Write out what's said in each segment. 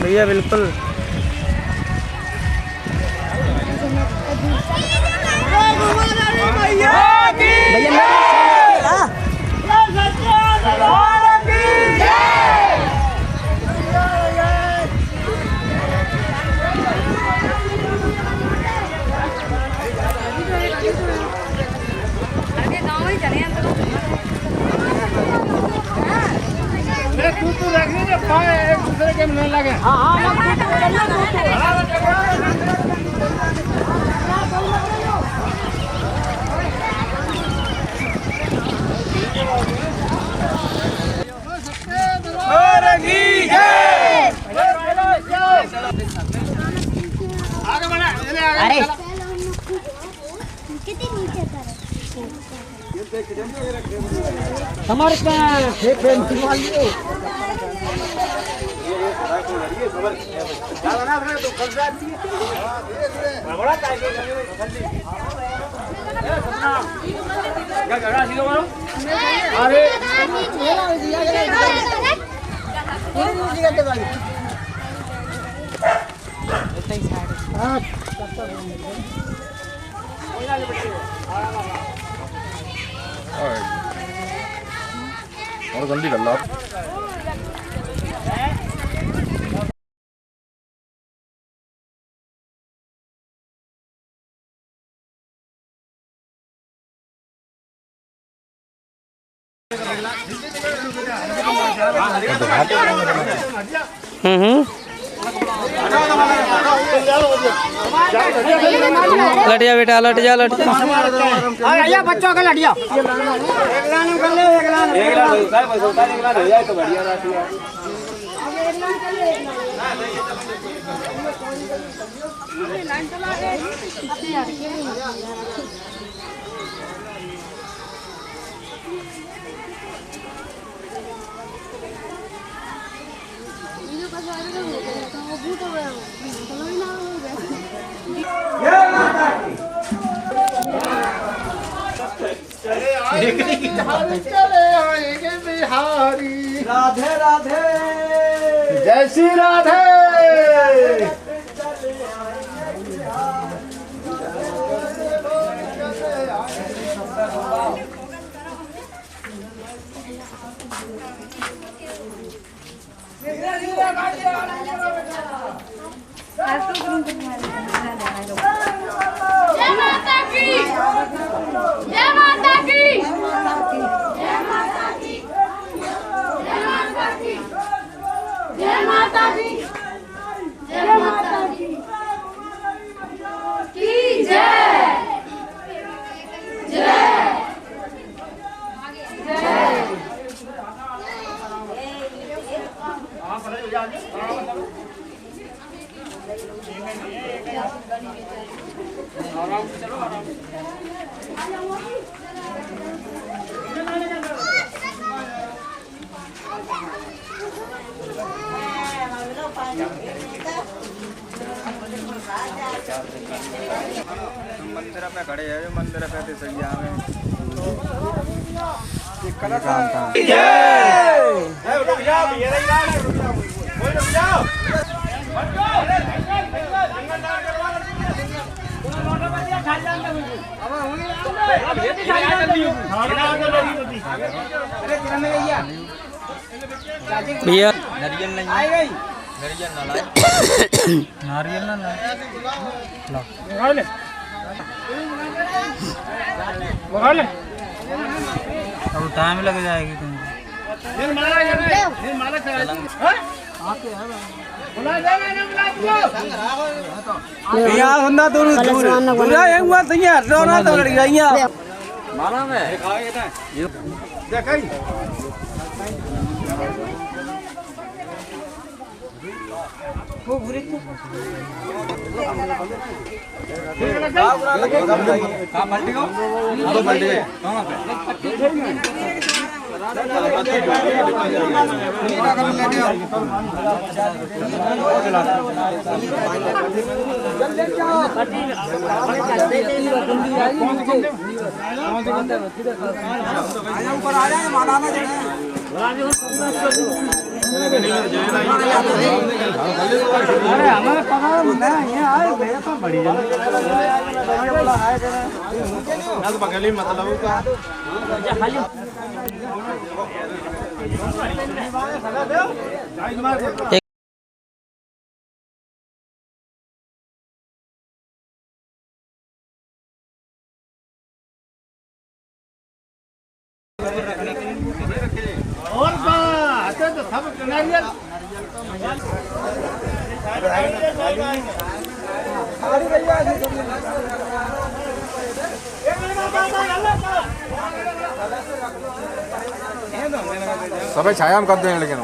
भैया बिल्कुल तू रखने दे पाए एक दूसरे के में लगे। हाँ अरे हमारे और जल्दी कर लो लटिया बेटा लट जा बच्चों का लटिया राधे राधे जय श्री राधे जय माता की जय माता की जय माता की जय माता की जय माता की जय माता की की जय जय जय मंदिर पे खड़े हैं, मंदिर पे सैया में भैया नारियल नहीं आई गई नारियल ना लाए नारियल ना ले अब टाइम लग जाएगी तुमको यहाँ बंदा दूर दूर दूर एक बार तो ये हटना तो लड़ गई है मारा में देखा ही वो बुरे को कहाँ पलटी गो दो पलटी गए कहाँ पे अरे हमारे पकड़ में ये आए भैया तो बड़ी जल्दी पकड़ ली मतलब का और बात तो सब नारियल सब छाया हम कर देंगे लेकिन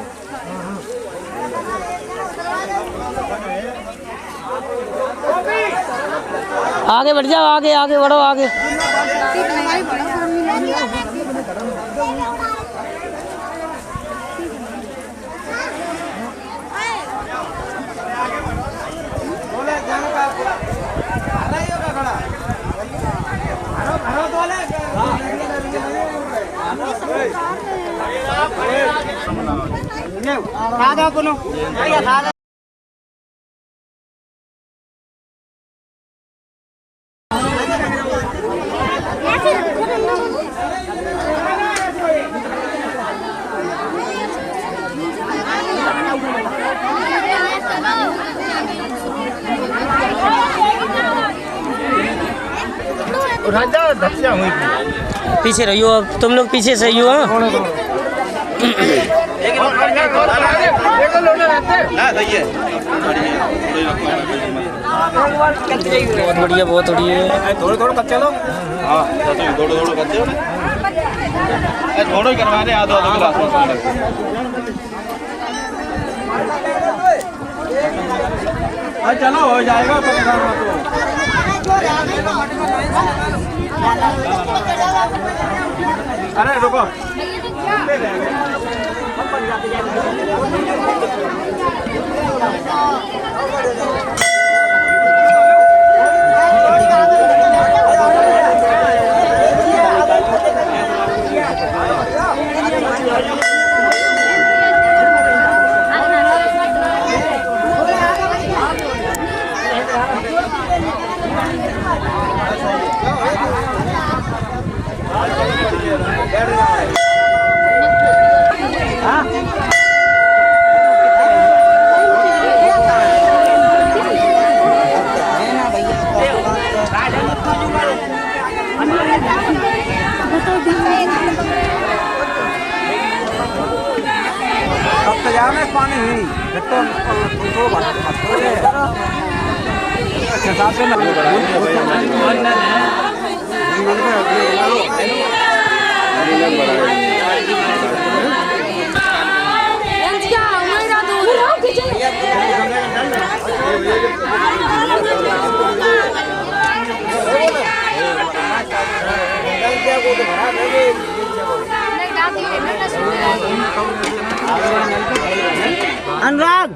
आगे बढ़ जाओ, आगे आगे बढ़ो, आगे पीछे रहियो, अब तुम लोग पीछे सही हो। बहुत बढ़िया, बहुत बढ़िया। थोड़े थोड़े कच्चे लोग हाँ थोड़े थोड़े कच्चे थोड़े ही करवा दे आधो आधो गिलास चलो हो जाएगा अरे रुको पानी हुई अनुराग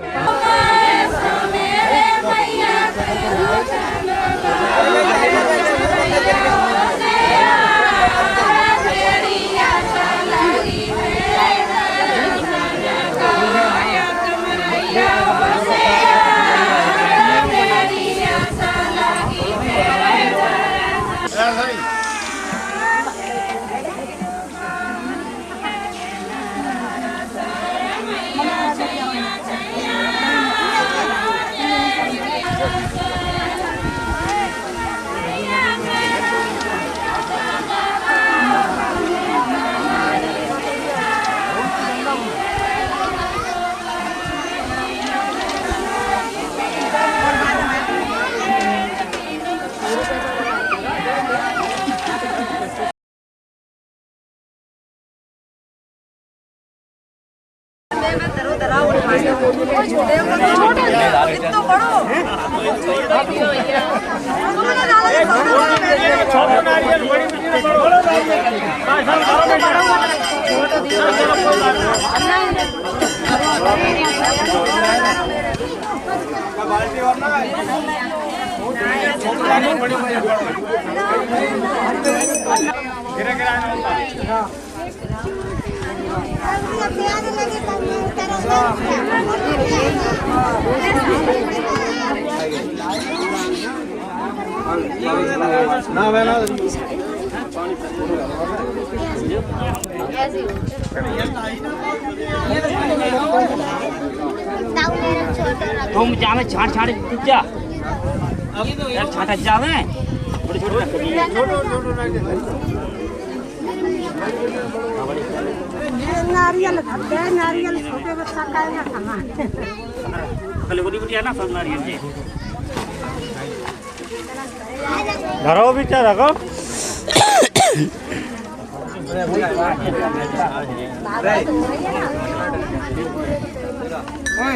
ना मैं ना तुम जावे छाड़ छाड़ जा यार छाटा जावे छोटे नारियल छोटे बच्चा खाएगा खाना कल गोदी बिटिया ना सब नारियल जी घरों भी क्या रखो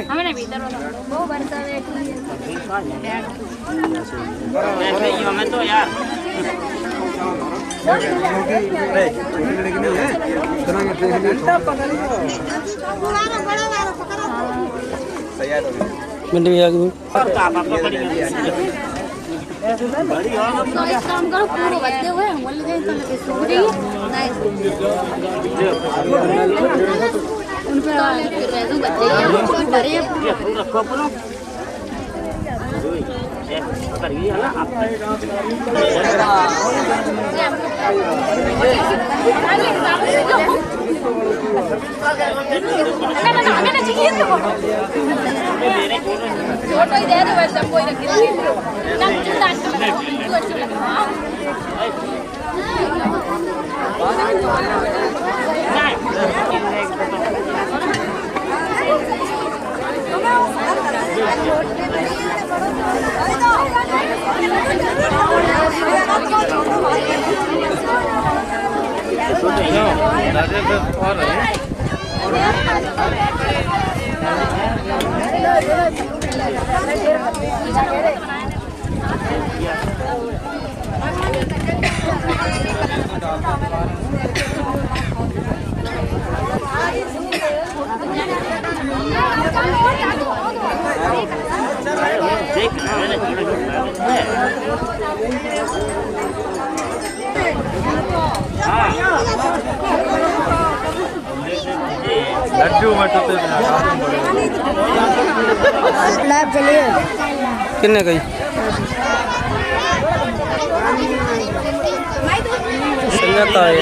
हमने भीतर वो बरसा हमें तो यार मंडी में आगे तो एक काम करो पूरे बच्चे हुए हम बोल गए तो सो रही उन पे रह दो बच्चे ये डरे रखो अपनो अगर ये है ना आप मैंने चाहिए तो छोटा ही दे दो वैसे कोई रख नहीं ना चिंता लड्डू मटू लाइव चलिए किन्ने गई संगत आए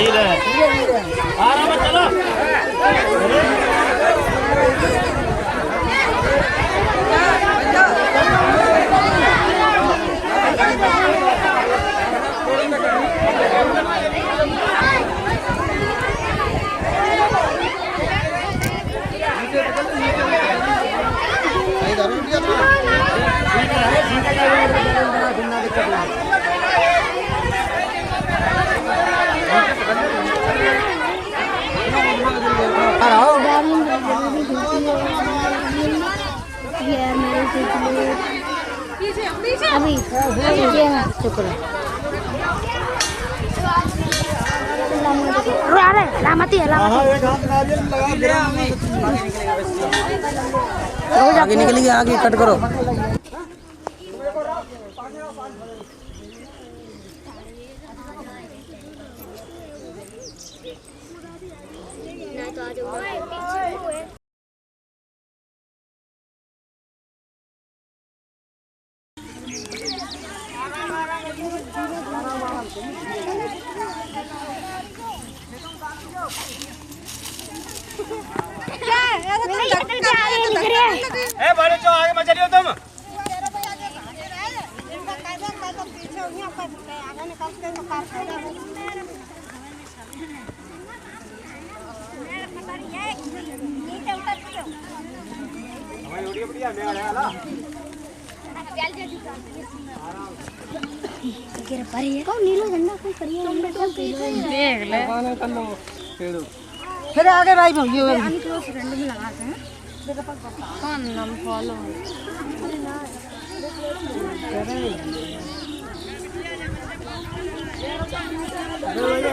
अभी शुक्र अरे लामती है हाँ एक हाथ नारियल लगा दे आगे निकलिए, आगे कट करो। बड़े चो आगे मत चलियो तुम। नीला झंडा कोई करिए देख ले फिर आगे भाई ये अनक्लोज फ्रेंड में लगाते हैं कौन नाम फॉलो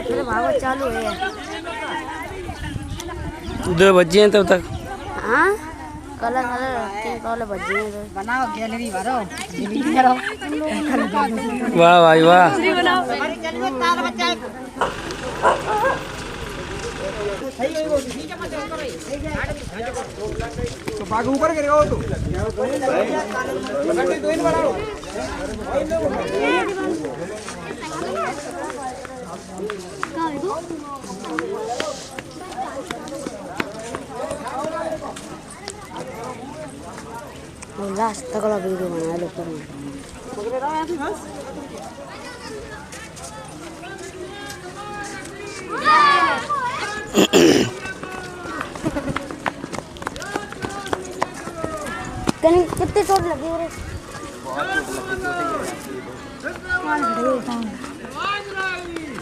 फिर भागो चालू है 2 बजे हैं तब तक। हाँ कलर कलर बजे बनाओ गैलरी भरो डिलीट करो वाह भाई वाह। तो बाग ऊपर करेगा वो तो लास्ट तक वाला वीडियो बना लो पर कितने चोट लगी रे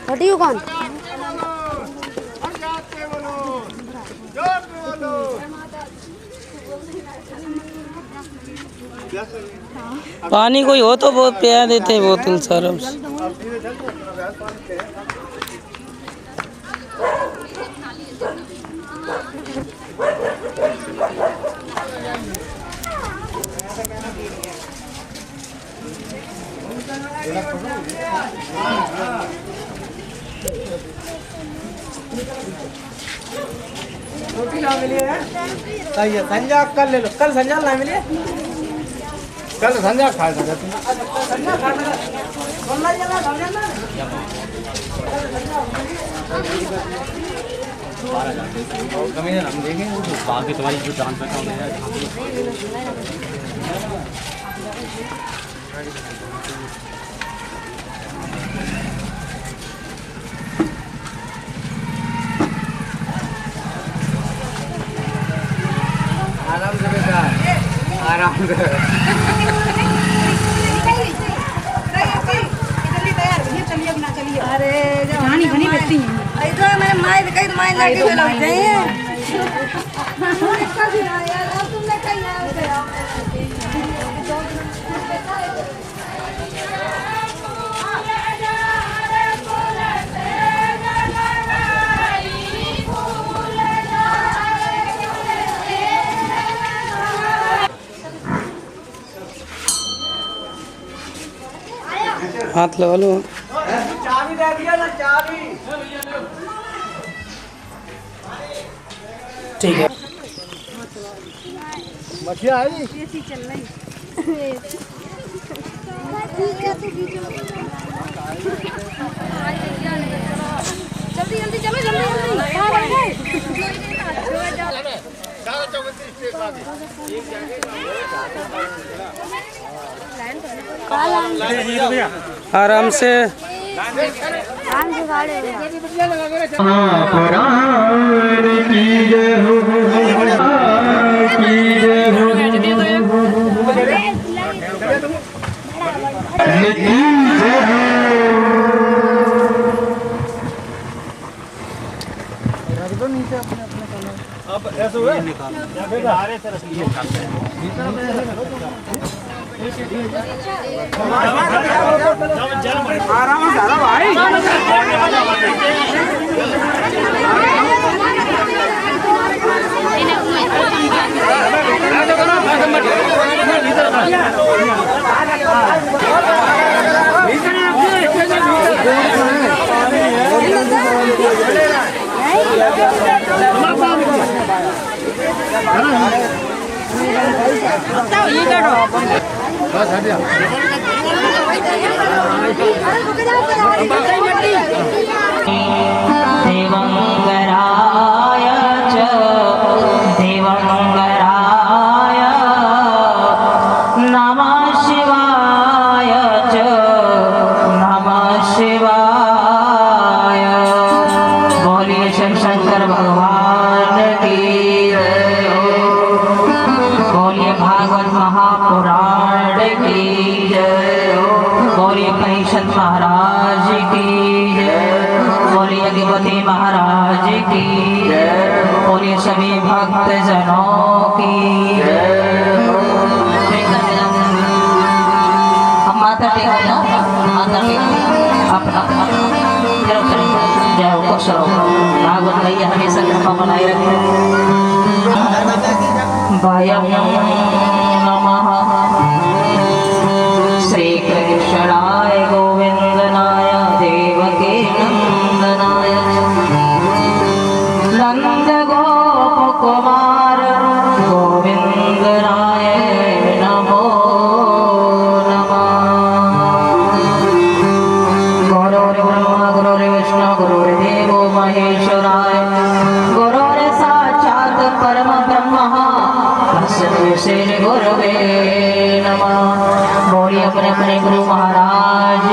हटी हो कौन पानी कोई हो तो बहुत पिया देते हैं बोतल सर। रोटी ना मिली है सही है। संजा कल ले लो, कल संजा ना मिली है, कल संजा खा सकते तुम। संजा खा सकते बोलना चला समझा ना कमी है हम देंगे वो बाकी तुम्हारी जो जान पहचान है। आराम से बेटा आराम से अरे कहानी बनी बच्ची इधर मैंने माय कई माय लगे हुए लग गए हैं तुमने कहीं आया हाथ लगा लो। चाबी दे दिया ना चाबी। ठीक है मछिया आई ऐसी चल रही जल्दी जल्दी चलो जल्दी आराम से। अब ऐसे हुए आराम से भाई बस हटिया देवंगराय च देवंगराय नमः शिवाय च नमः शिवाय। बोलिए शिव शंकर भगवान की जय हो। बोलिए भागवत महापुराण की जय हो। बोलिए परिषद महाराज की जय। बोलिए अधिपति महाराज की जय। बोलिए सभी भक्त जनों की जय। हम माथा टेको ना, माथा टेको अपना जरूर करेंगे। जय हो खुश रहो। भागवत भैया हमेशा कृपा बनाए रखे। वयं नमः श्री कृष्णाय गोविंदनाय देवकी नंदनाय नंद गोप कुमार गोविंदनाय नमो नमः। गुरुर्ब्रह्मा गुरुर्विष्णु गुरुर्देवो महेश्वराय गुरुर् साक्षात् परम ब्रह्म तस्मै श्री गुरवे नमः। बोलिए अपने अपने गुरु महाराज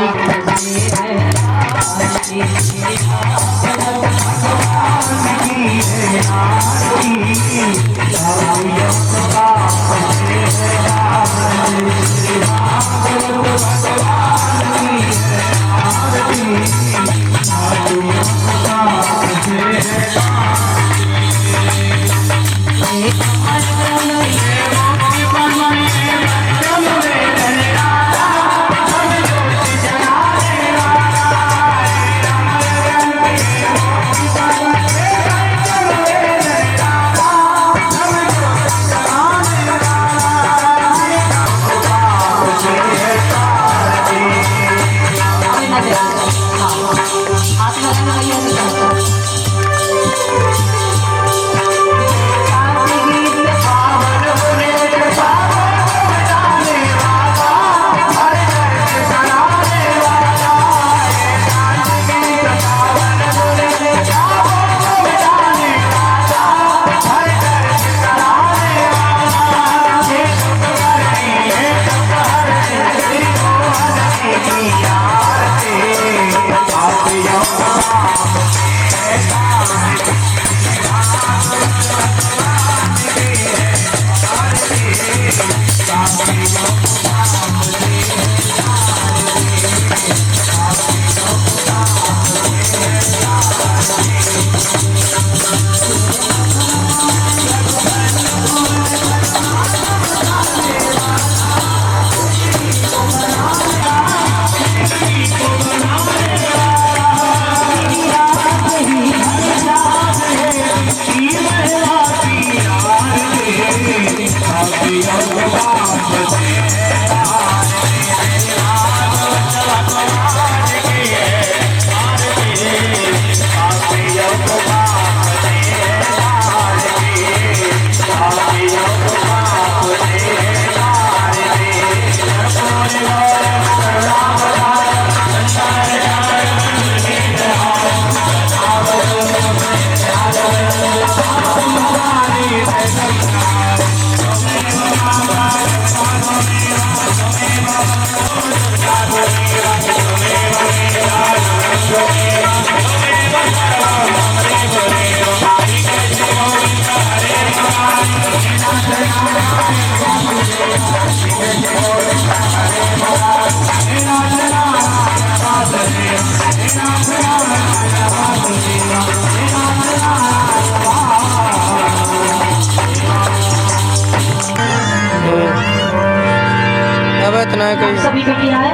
सभी बिटिया है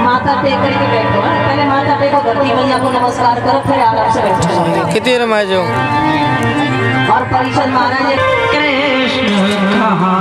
माथा टेक करके बैठो है। पहले माथा टेको, धरती मैया को नमस्कार करो, फिर आराम से बैठो। कितनी रमाए जो और परिषद महाराज कृष्ण कहा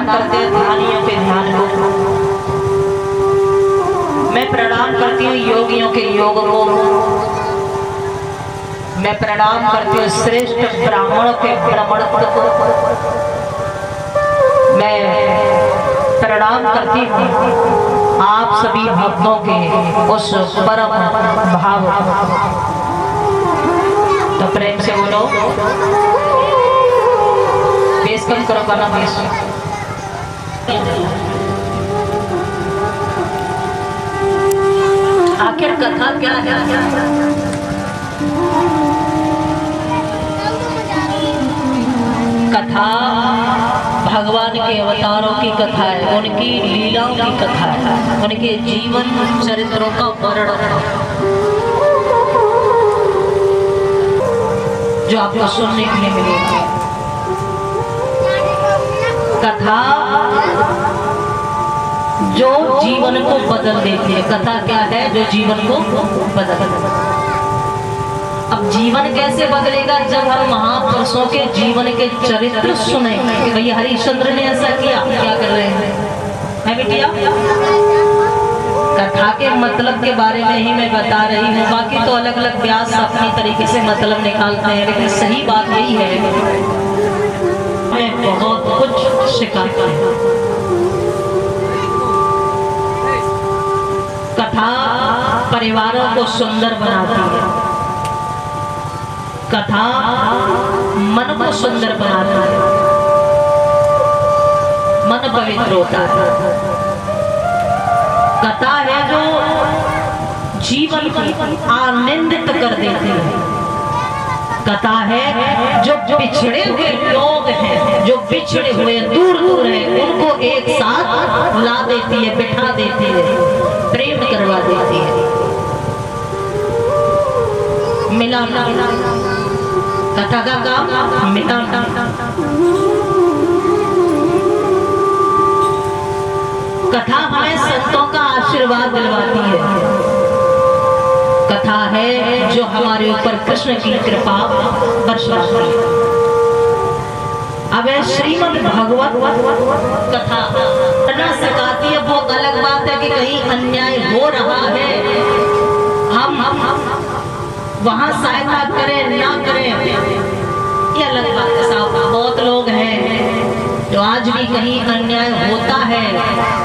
करते हैं ध्यानियों के ध्यान को, मैं प्रणाम करती हूँ योगियों के योग को, मैं प्रणाम करती हूँ श्रेष्ठ ब्राह्मणों के ब्राह्मणत्व को, मैं प्रणाम करती हूँ आप सभी भक्तों के उस परम भाव। तो प्रेम से बोलो, पेश कम करो गाना पेश। आखिर कथा क्या है? कथा भगवान के अवतारों की कथा है, उनकी लीलाओं की कथा है, उनके जीवन चरित्रों का वर्णन है, जो आपको सुनने के लिए मिलेगा। कथा जो जीवन को बदल देती है। कथा क्या है? जो जीवन को बदल देती है। अब जीवन कैसे बदलेगा? जब हम महापुरुषों के जीवन के चरित्र सुनेंगे कि भैया हरिश्चंद्र ने ऐसा किया, क्या कर रहे हैं, है बिटिया? कथा के मतलब के बारे में ही मैं बता रही हूँ, बाकी तो अलग अलग व्यास अपनी तरीके से मतलब निकालते हैं, लेकिन सही बात यही है मैं बहुत कुछ सिखाते हैं। कथा परिवारों को सुंदर बनाती है, कथा मन को सुंदर बनाती है, मन पवित्र होता है। कथा है जो जीवन को आनंदित कर देती है। कथा है जो बिछड़े हुए लोग हैं, जो बिछड़े हुए दूर दूर हैं, उनको एक साथ ला देती है, बिठा देती है, प्रेम करवा देती है, मिलाना। कथा का काम मिलाना। कथा हमें संतों का आशीर्वाद दिलवाती है। कथा है जो हमारे ऊपर कृष्ण की कृपा बरसाती है। अब श्रीमद् भागवत कथा करना सिखाती है। वो अलग बात है कि कहीं अन्याय हो रहा है, हम वहां सहायता करें ना करें, ये अलग बात है साहब। बहुत लोग हैं जो आज भी कहीं अन्याय होता है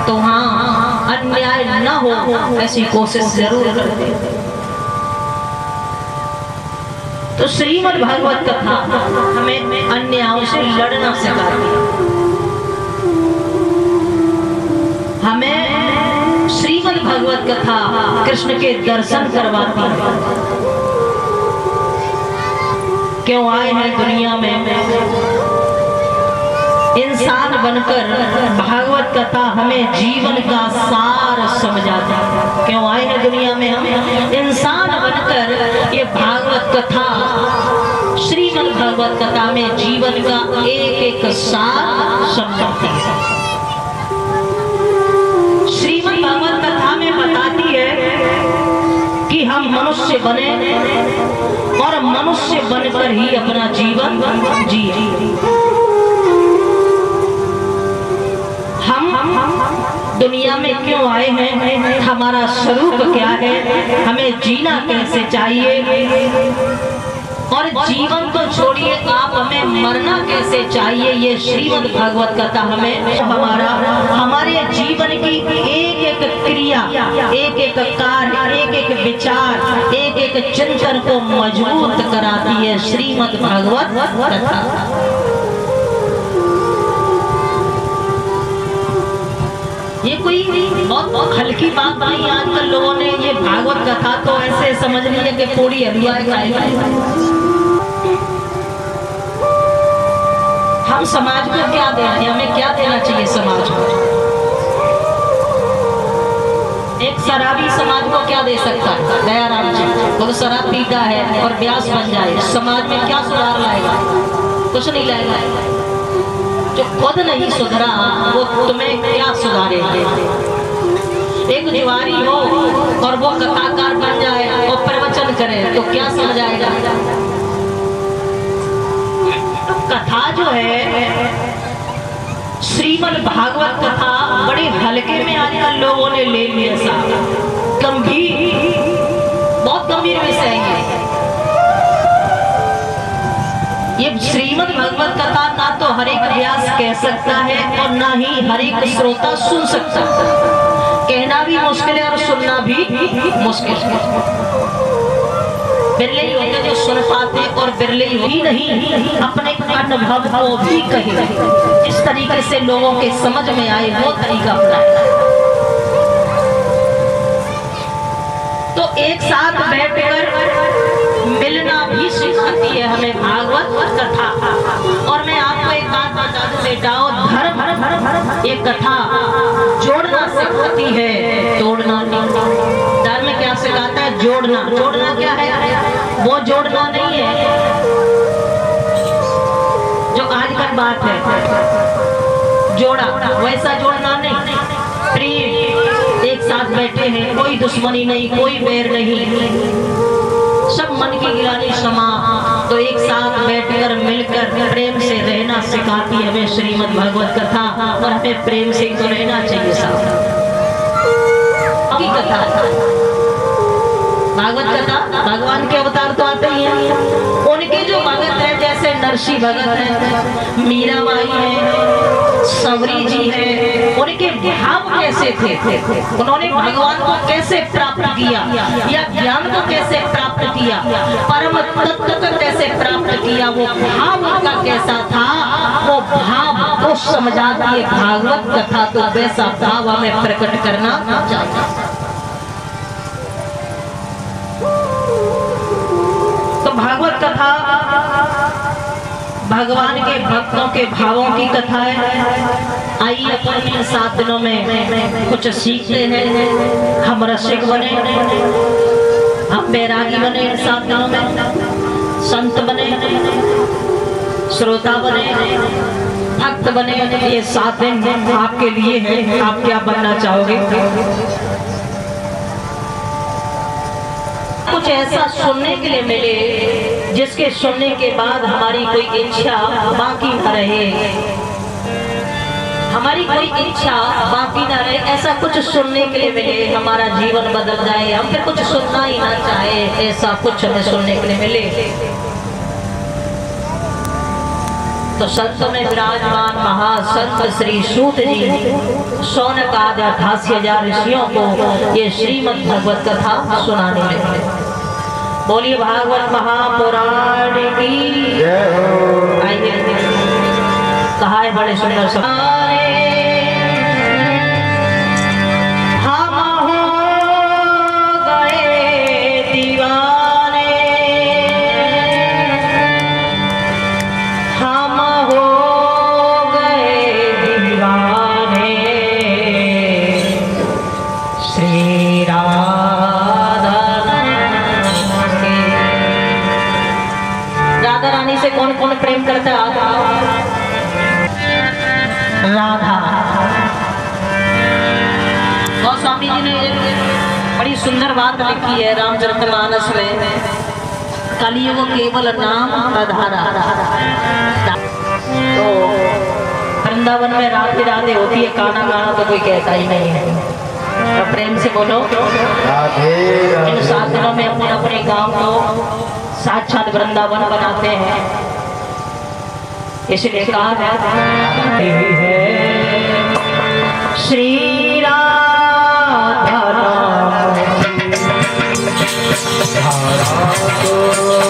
तो वहां अन्याय न हो ऐसी कोशिश जरूर करते हैं। तो श्रीमद् भागवत कथा हमें अन्यायों से लड़ना सिखाती है। हमें श्रीमद् भागवत कथा कृष्ण के दर्शन करवाती है। क्यों आए हैं दुनिया में इंसान बनकर? भागवत कथा हमें जीवन का सार समझाता है। क्यों आए हैं दुनिया में हम इंसान बनकर? ये भागवत कथा, श्रीमद् भागवत कथा में जीवन का एक एक सार समझाती है। श्रीमद् भागवत कथा में बताती है कि हम मनुष्य बने और मनुष्य बनकर ही अपना जीवन जिए। हम दुनिया में क्यों आए हैं, हमारा स्वरूप क्या है, हमें जीना कैसे चाहिए, और जीवन तो छोड़िए आप हमें मरना कैसे चाहिए, ये श्रीमद् भागवत कथा हमें हमारे जीवन की एक एक क्रिया, एक एक कार्य, एक एक विचार, एक एक चिंतन को मजबूत कराती है श्रीमद् भागवत कथा। ये कोई बहुत हल्की बात नहीं। आजकल लोगों ने ये भागवत कथा तो ऐसे समझ ली है कि पूरी हलवा खाएगा। हम समाज को क्या देंगे, हमें क्या देना चाहिए समाज को? एक शराबी समाज को क्या दे सकता है? दयाराम जी खुद शराब पीता है और व्यास बन जाए, समाज में क्या सुधार लाएगा? कुछ नहीं लाएगा। जो खुद नहीं सुधरा वो तुम्हें क्या सुधारेगा? एक जुआरी हो और वो कथाकार बन जाए और प्रवचन करे तो क्या समझाएगा? कथा जो है श्रीमद् भागवत कथा बड़े हल्के में आजकल लोगों ने ले लिया साहब। गंभीर, बहुत गंभीर विषय है ये श्रीमद् भागवत कथा। ना तो हर एक व्यास कह सकता है और ना ही हर एक श्रोता सुन सकता है। कहना भी मुश्किल है और सुनना भी मुश्किल है। बिरले ही होते जो सुन पाते और बिरले ही नहीं अपने अनुभव को भी कहे। इस तरीके से लोगों के समझ में आए वो तरीका अपनाए। तो एक साथ बैठकर मिलना भी सिखाती है हमें भागवत कथा। और मैं आपको एक बात बता दूं बेटाओ, धर्म एक कथा जोड़ना सिखाती है, तोड़ना नहीं। धर्म क्या सिखाता है? जोड़ना। जोड़ना क्या है? वो जोड़ना नहीं है जो आजकल बात है जोड़ा, वैसा जोड़ना नहीं। प्रेम, एक साथ बैठे हैं, कोई दुश्मनी नहीं, कोई बैर नहीं, सब मन की गिलानी क्षमा। तो एक साथ बैठकर मिलकर प्रेम से रहना सिखाती है हमें श्रीमद् भागवत कथा। और हमें प्रेम से तो रहना चाहिए साथ की कथा। भागवत कथा भगवान के अवतार तो आते ही हैं। उनके जो भगत हैं जैसे नरसिंह भगत है, मीराबाई है, सवरी जी है, उनके भाव कैसे थे? उन्होंने भगवान को कैसे प्राप्त किया या ज्ञान को कैसे प्राप्त किया, परम तत्व को कैसे प्राप्त किया, वो भाव उनका कैसा था, वो भाव को समझाती है भागवत कथा। तो वैसा भाव हमें प्रकट करना चाहिए। तो भागवत कथा भगवान के भक्तों के भावों की कथा है। आइए अपन इन 7 दिनों में कुछ सीखते हैं। हम रसिक बने, हम बैरागी बने इन 7 दिनों में, संत बने, श्रोता बने, भक्त बने। ये 7 दिन आपके लिए है। आप क्या बनना चाहोगे? कुछ ऐसा सुनने के लिए मिले जिसके सुनने के बाद हमारी कोई इच्छा बाकी न रहे, हमारी कोई इच्छा बाकी न रहे। ऐसा कुछ सुनने के लिए मिले, हमारा जीवन बदल जाए, हम फिर कुछ सुनना ही ना चाहे, ऐसा कुछ हमें सुनने के लिए मिले। तो संतों में विराजमान महासंत श्री सूत जी शौनक आदि 88,000 ऋषियों को ये श्रीमद् भागवत कथा सुनाने लगे। बोलिए भागवत महापुराण की जय। आइए, कहा है बड़े सुंदर शब्द, हम हो गए दीवाने, हम हो गए दीवाने श्री राधा रानी से। कौन कौन प्रेम करता है? राधा। और स्वामी जी ने बड़ी सुंदर बात लिखी है रामचरितमानस में, कलियुग केवल नाम आधारा। तो वृंदावन में राधे राधे होती है, काना गाना तो कोई कहता ही नहीं है। तो प्रेम से बोलो राधे। इन 7 दिनों में अपने अपने गांव को साक्षात वृंदावन बनाते हैं। इसलिए कहा है श्री राधा धारा तो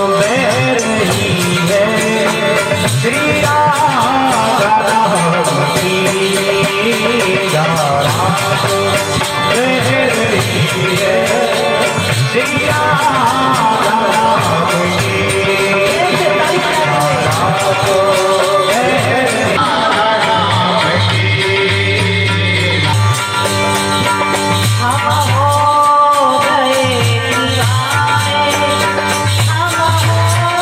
बह रही है, श्री राधा की धारा तो बह रही है, श्री राधा हम हो गए दीवाने, हम हो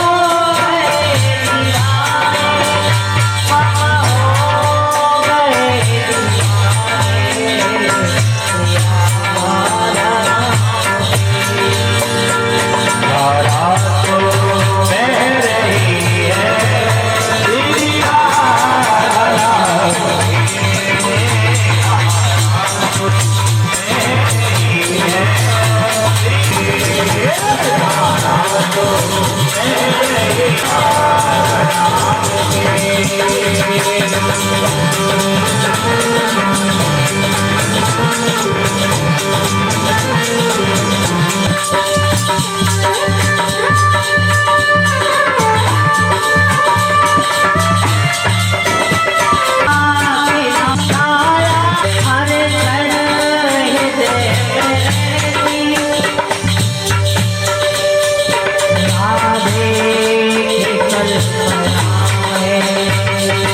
कल्पनाएं,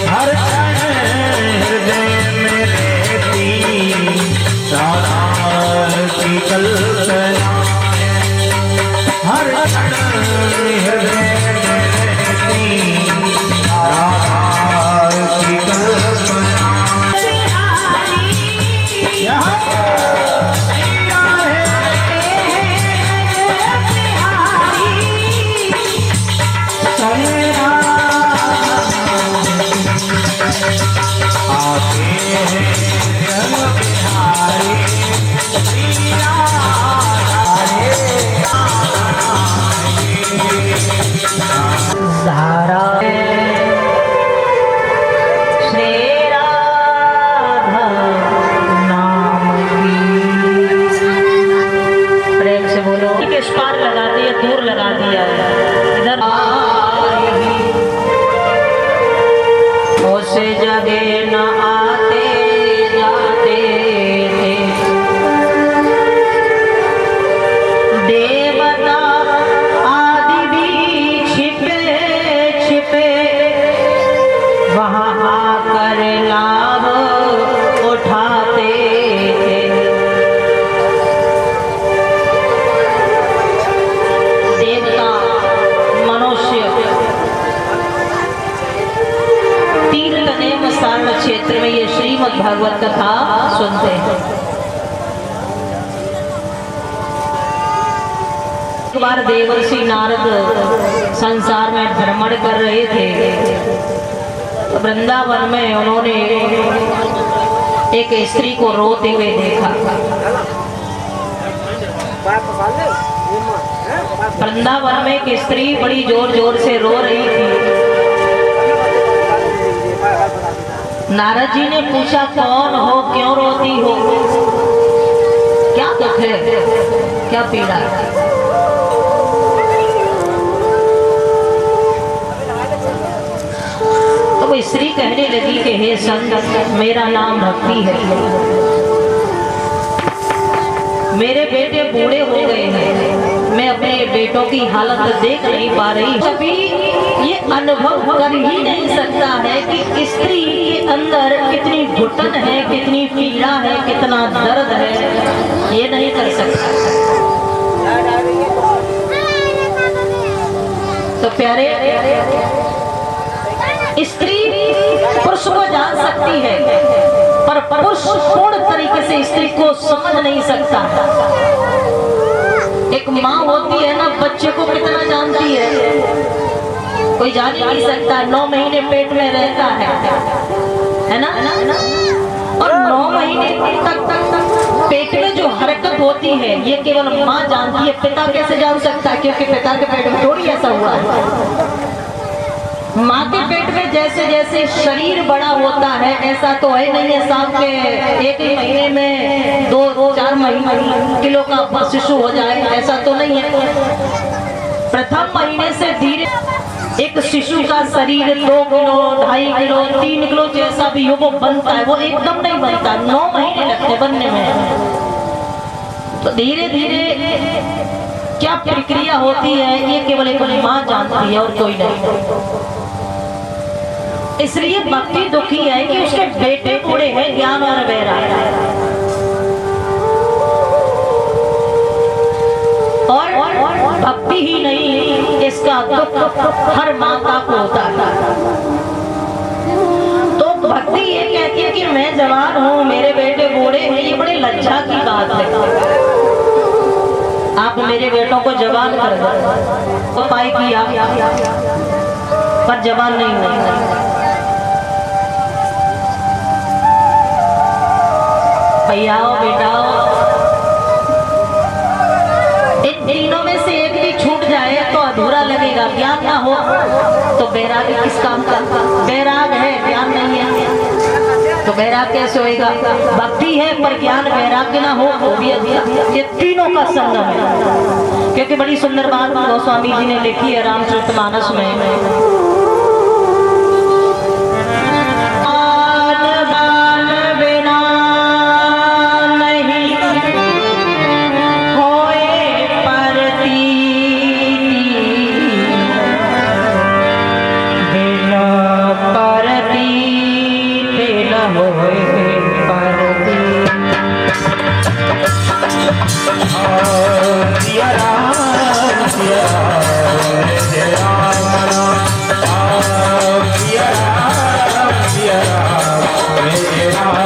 हर क्षण हृदय में रहती राधा की कल्पनाएं, हर क्षण हृदय में रहती राधा की कल्पनाएं। यहाँ दूर लगा दिया इधर उस जगह न आते जाते थे देवता आदि भी छिपे छिपे वहाँ आकर लाभ उठाते थे। देवता मनुष्य तीर्थनेम सारण क्षेत्र में ये श्रीमद् भागवत कथा सुनते हैं। एक बार देवर्षि नारद संसार में भ्रमण कर रहे थे तो वृंदावन में उन्होंने एक स्त्री को रोते हुए देखा। वृंदावन में एक स्त्री बड़ी जोर जोर से रो रही थी। नारद जी ने पूछा कौन हो, क्यों रोती हो, क्या दुख है, क्या पीड़ा है? तो वो स्त्री कहने लगी कि हे संत, मेरा नाम भक्ति है। मेरे बेटे बूढ़े हो गए हैं, मैं अपने बेटों की हालत देख नहीं पा रही। कभी ये अनुभव कर ही नहीं सकता है कि स्त्री के अंदर कितनी घुटन है, कितनी पीड़ा है, कितना दर्द है, ये नहीं कर सकता। तो प्यारे, स्त्री पुरुष को जान सकती है पर पुरुष पूर्ण तरीके से स्त्री को समझ नहीं सकता। एक माँ होती है ना, बच्चे को कितना जानती है कोई जान ही नहीं सकता। 9 महीने पेट में रहता है ना, और 9 महीने तक पेट में जो हरकत होती है ये केवल माँ जानती है। पिता कैसे जान सकता है, क्योंकि पिता के पेट में थोड़ी ऐसा हुआ है। माँ के पेट में जैसे जैसे शरीर बड़ा होता है ऐसा तो है नहीं है साहब के एक ही महीने में 2-4 किलो का शिशु हो जाए, ऐसा तो नहीं है। प्रथम महीने से धीरे एक शिशु का शरीर 2 किलो, 2.5 किलो, 3 किलो जैसा भी हो वो बनता है। वो एकदम नहीं बनता, 9 महीने लगते बनने में। तो धीरे धीरे क्या प्रक्रिया होती है ये केवल एक माँ जानती है और कोई नहीं। इसलिए भक्ति दुखी है कि उसके बेटे बूढ़े हैं, ज्ञान और वैराग है। और भक्ति ही नहीं, इसका दुख हर माता को होता है। तो भक्ति ये कहती है कि मैं जवान हूँ, मेरे बेटे बूढ़े हैं, ये बड़े लज्जा की बात है। आप मेरे बेटों को जवान कर दो, उपाय किया पर जवान नहीं हुआ। भैयाओ बेटाओ, इन तीनों में से एक भी छूट जाए तो अधूरा लगेगा। ज्ञान ना हो तो बैराग किस काम का? बैराग है, ज्ञान नहीं है तो बैराग कैसे होएगा? भक्ति है पर ज्ञान वैराग्य ना हो वो भी अधूरा। ये तीनों का संगम है। क्योंकि बड़ी सुंदर बात गोस्वामी जी ने लिखी है रामचरितमानस में। सिया राम सिया राम जय राम राम सिया राम जय राम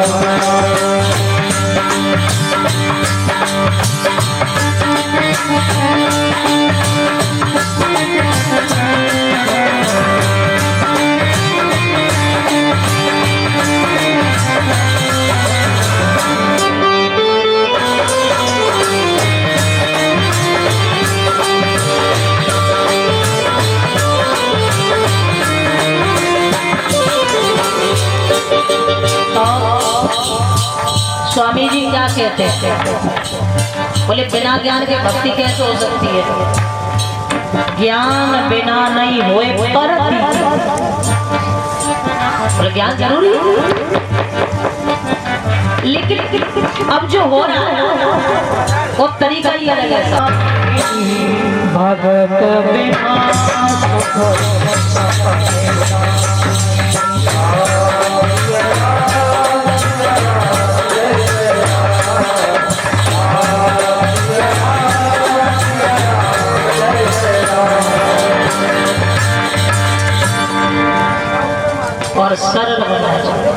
स्वामी जी क्या कहते हैं? बोले बिना ज्ञान के भक्ति कैसे हो सकती है? ज्ञान बिना नहीं होए पर बोले ज्ञान जरूरी है, लेकिन अब जो हो रहा है वो तरीका ही अलग है। भगत बिना और सरल बना चाहिए।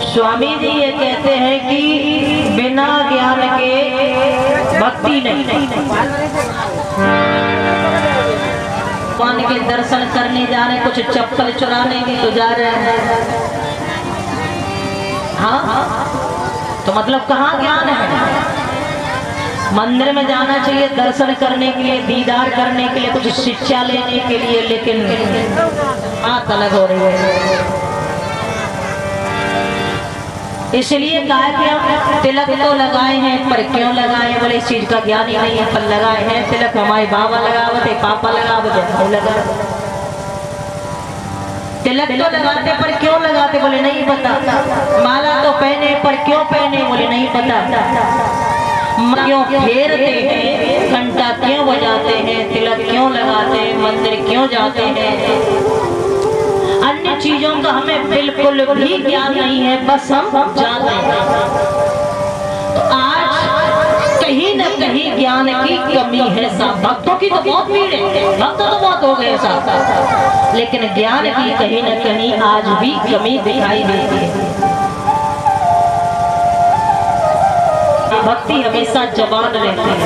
स्वामी जी ये कहते हैं कि बिना ज्ञान के भक्ति नहीं। भगवान के दर्शन करने जा रहे, कुछ चप्पल चुराने भी तो जा रहे हैं। हाँ, तो मतलब कहाँ ज्ञान है? मंदिर में जाना चाहिए दर्शन करने के लिए, दीदार करने के लिए, कुछ शिक्षा लेने के लिए, लेकिन बात अलग हो रही है। इसलिए कहा कि तिलक तो लगाए हैं, पर क्यों लगाए? बोले इस चीज का ज्ञान ही नहीं है, पर लगाए हैं तिलक। हमारे बाबा लगावते, पापा लगावते, हम लगा। तिलक तो लगाते पर क्यों लगाते? बोले नहीं पता। माला तो पहने पर क्यों पहने? बोले नहीं पता। क्यों फेरते हैं, घंटा क्यों बजाते हैं, तिलक क्यों लगाते हैं, मंदिर क्यों जाते हैं? अन्य चीजों का हमें बिल्कुल भी ज्ञान नहीं है, बस हम जानते हैं। तो आज कहीं न कहीं ज्ञान की कमी है साहब। भक्तों की तो बहुत भीड़ है, भक्त तो बहुत हो गए साहब, लेकिन ज्ञान की कहीं न कहीं आज भी कमी दिखाई देती है। भक्ति हमेशा जवान रहती है,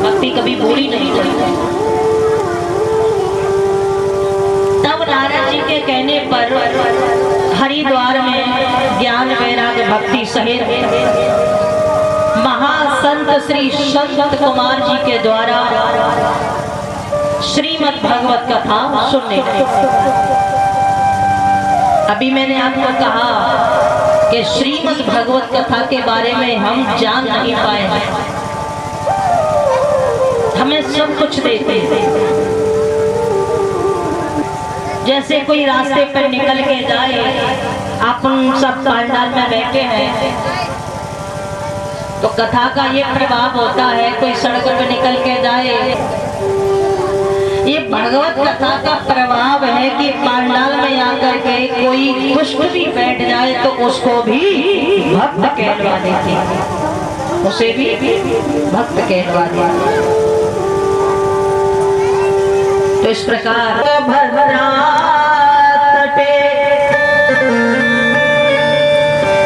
भक्ति कभी बुरी नहीं होती। तब नारद जी के कहने पर हरिद्वार में ज्ञान वैराग्य भक्ति सहित महासंत श्री संत कुमार जी के द्वारा श्रीमद् भागवत कथा सुनने गए। अभी मैंने आपको कहा कि श्रीमद् भागवत कथा के बारे में हम जान नहीं पाए हैं। हमें सब कुछ देते हैं। जैसे कोई रास्ते पर निकल के जाए, अपन सब पंडाल में बैठे हैं, तो कथा का ये प्रभाव होता है। कोई सड़क पर निकल के जाए, ये भगवत कथा का प्रभाव है कि पंडाल में आकर के कोई दुष्ट भी बैठ जाए तो उसको भी भक्त कहलवा देते हैं, उसे भी भक्त कहलवा देते हैं। तो इस प्रकार भद्रा तटे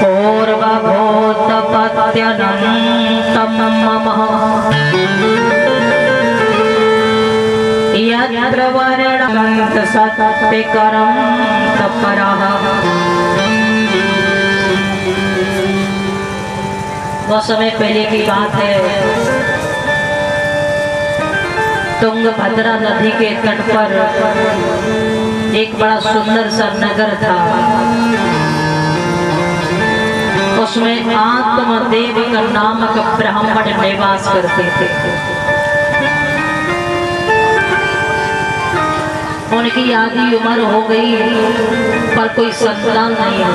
पूर्वभूत पत्यनंतम यत्र वर्णंत सत्यकरं तपरः। बहुत समय पहले की बात है, तुंगभद्रा नदी के तट पर एक बड़ा सुंदर सा नगर था। उसमें आत्मदेव का नामक ब्राह्मण निवास करते थे। उनकी आधी उम्र हो गई पर कोई संतान नहीं है।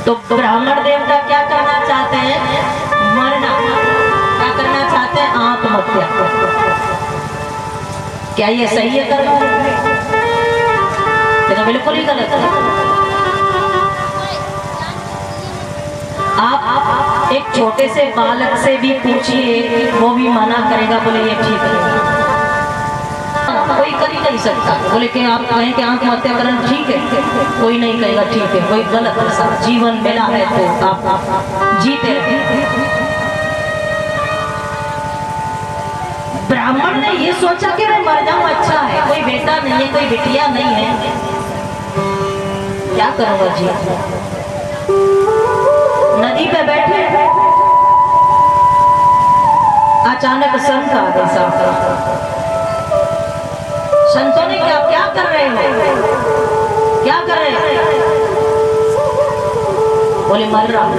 तो ब्राह्मण देवता क्या करना चाहते हैं? मरना। क्या करना चाहते हैं? आत्महत्या। क्या ये सही है करना? तो बिल्कुल ही गलत है। आप एक छोटे से बालक से भी पूछिए, वो भी मना करेगा, बोले ये ठीक है। कोई कर ही नहीं सकता। बोले कि आप कहें कि आत्महत्याकरण ठीक है, कोई नहीं कहेगा ठीक है, कोई गलत है। जीवन मिला है तो आप जीते रहे। ब्राह्मण ने ये सोचा कि मैं मर जाऊं, अच्छा है, कोई बेटा नहीं है, कोई बिटिया नहीं है, क्या करूंगा जी। नदी पे बैठे, अचानक संत आ गए। संतों ने क्या कर रहे हो, क्या कर रहे हो? बोले मर रहा हूं।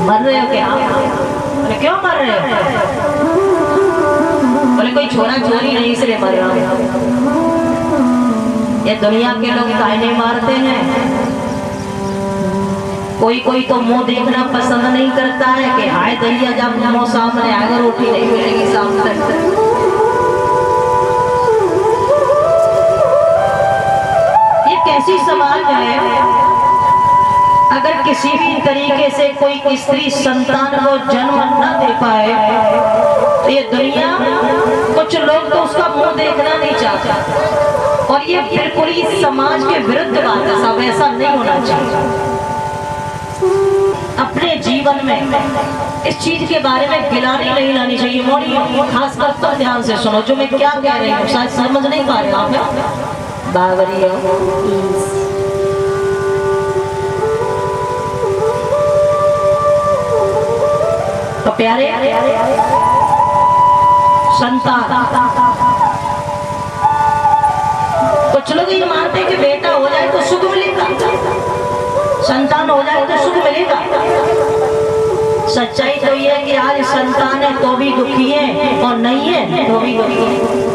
मर रहे हो क्या? बोले क्यों मर रहे हो? बोले कोई छोरा छोरी नहीं इसलिए मर रहा हूं। ये दुनिया के लोग ताने मारते हैं, कोई तो मुंह देखना पसंद नहीं करता है कि हाय दैया जब मुंह सामने आएगा रोटी नहीं मिलेगी सामने। ये कैसी समाज है? अगर किसी भी तरीके से कोई स्त्री संतान को जन्म न दे पाए तो ये दुनिया, कुछ लोग तो उसका मुंह देखना नहीं चाहते, और ये बिल्कुल ही समाज के विरुद्ध बात है। सब ऐसा नहीं होना चाहिए। अपने जीवन में इस चीज के बारे में गिलानी नहीं लानी चाहिए। मोड़ी खासकर तो ध्यान से सुनो जो मैं क्या कह रही हूँ, शायद समझ नहीं पा रहे आप। बावरिया तो प्यारे संतान, कुछ लोग ये मानते हैं कि बेटा हो जाए तो सुख मिलेगा, संतान हो जाए तो सुख मिलेगा। सच्चाई तो ये है कि आज संतान है तो भी दुखी है, और नहीं है तो भी दुखी है।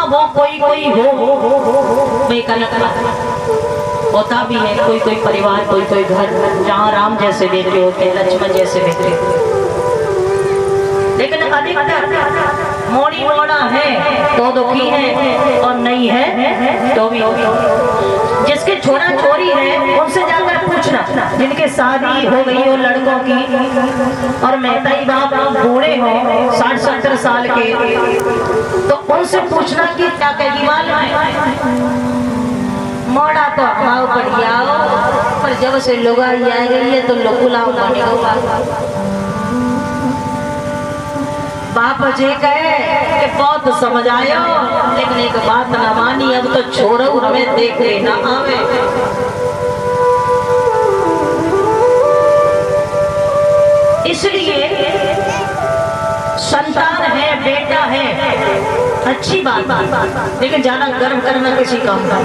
वो कोई हो होता भी है, कोई परिवार, कोई घर जहाँ राम जैसे बेटे होते हैं, लक्ष्मण जैसे बेटे, लेकिन अधिकतर मोड़ा है तो दुखी है, और नहीं है तो भी। जिसके छोरा छोरी है उनसे जाकर पूछना, जिनके शादी हो गई हो लड़कों की और महताई बाप बूढ़े हो 60-70 साल के, तो उनसे पूछना कि क्या कहेगी मालूम है? मोड़ा तो भाव बढ़िया हो, पर जब से लोग आ गई है तो लोकुलाओ बनेगा। बाप जी कहे कि बहुत समझायो, लेकिन एक बात न मानी, अब तो छोड़ो हमें देख लेना आवे। इसलिए संतान है, बेटा है, अच्छी बात, लेकिन ज्यादा गर्व करना किसी काम का।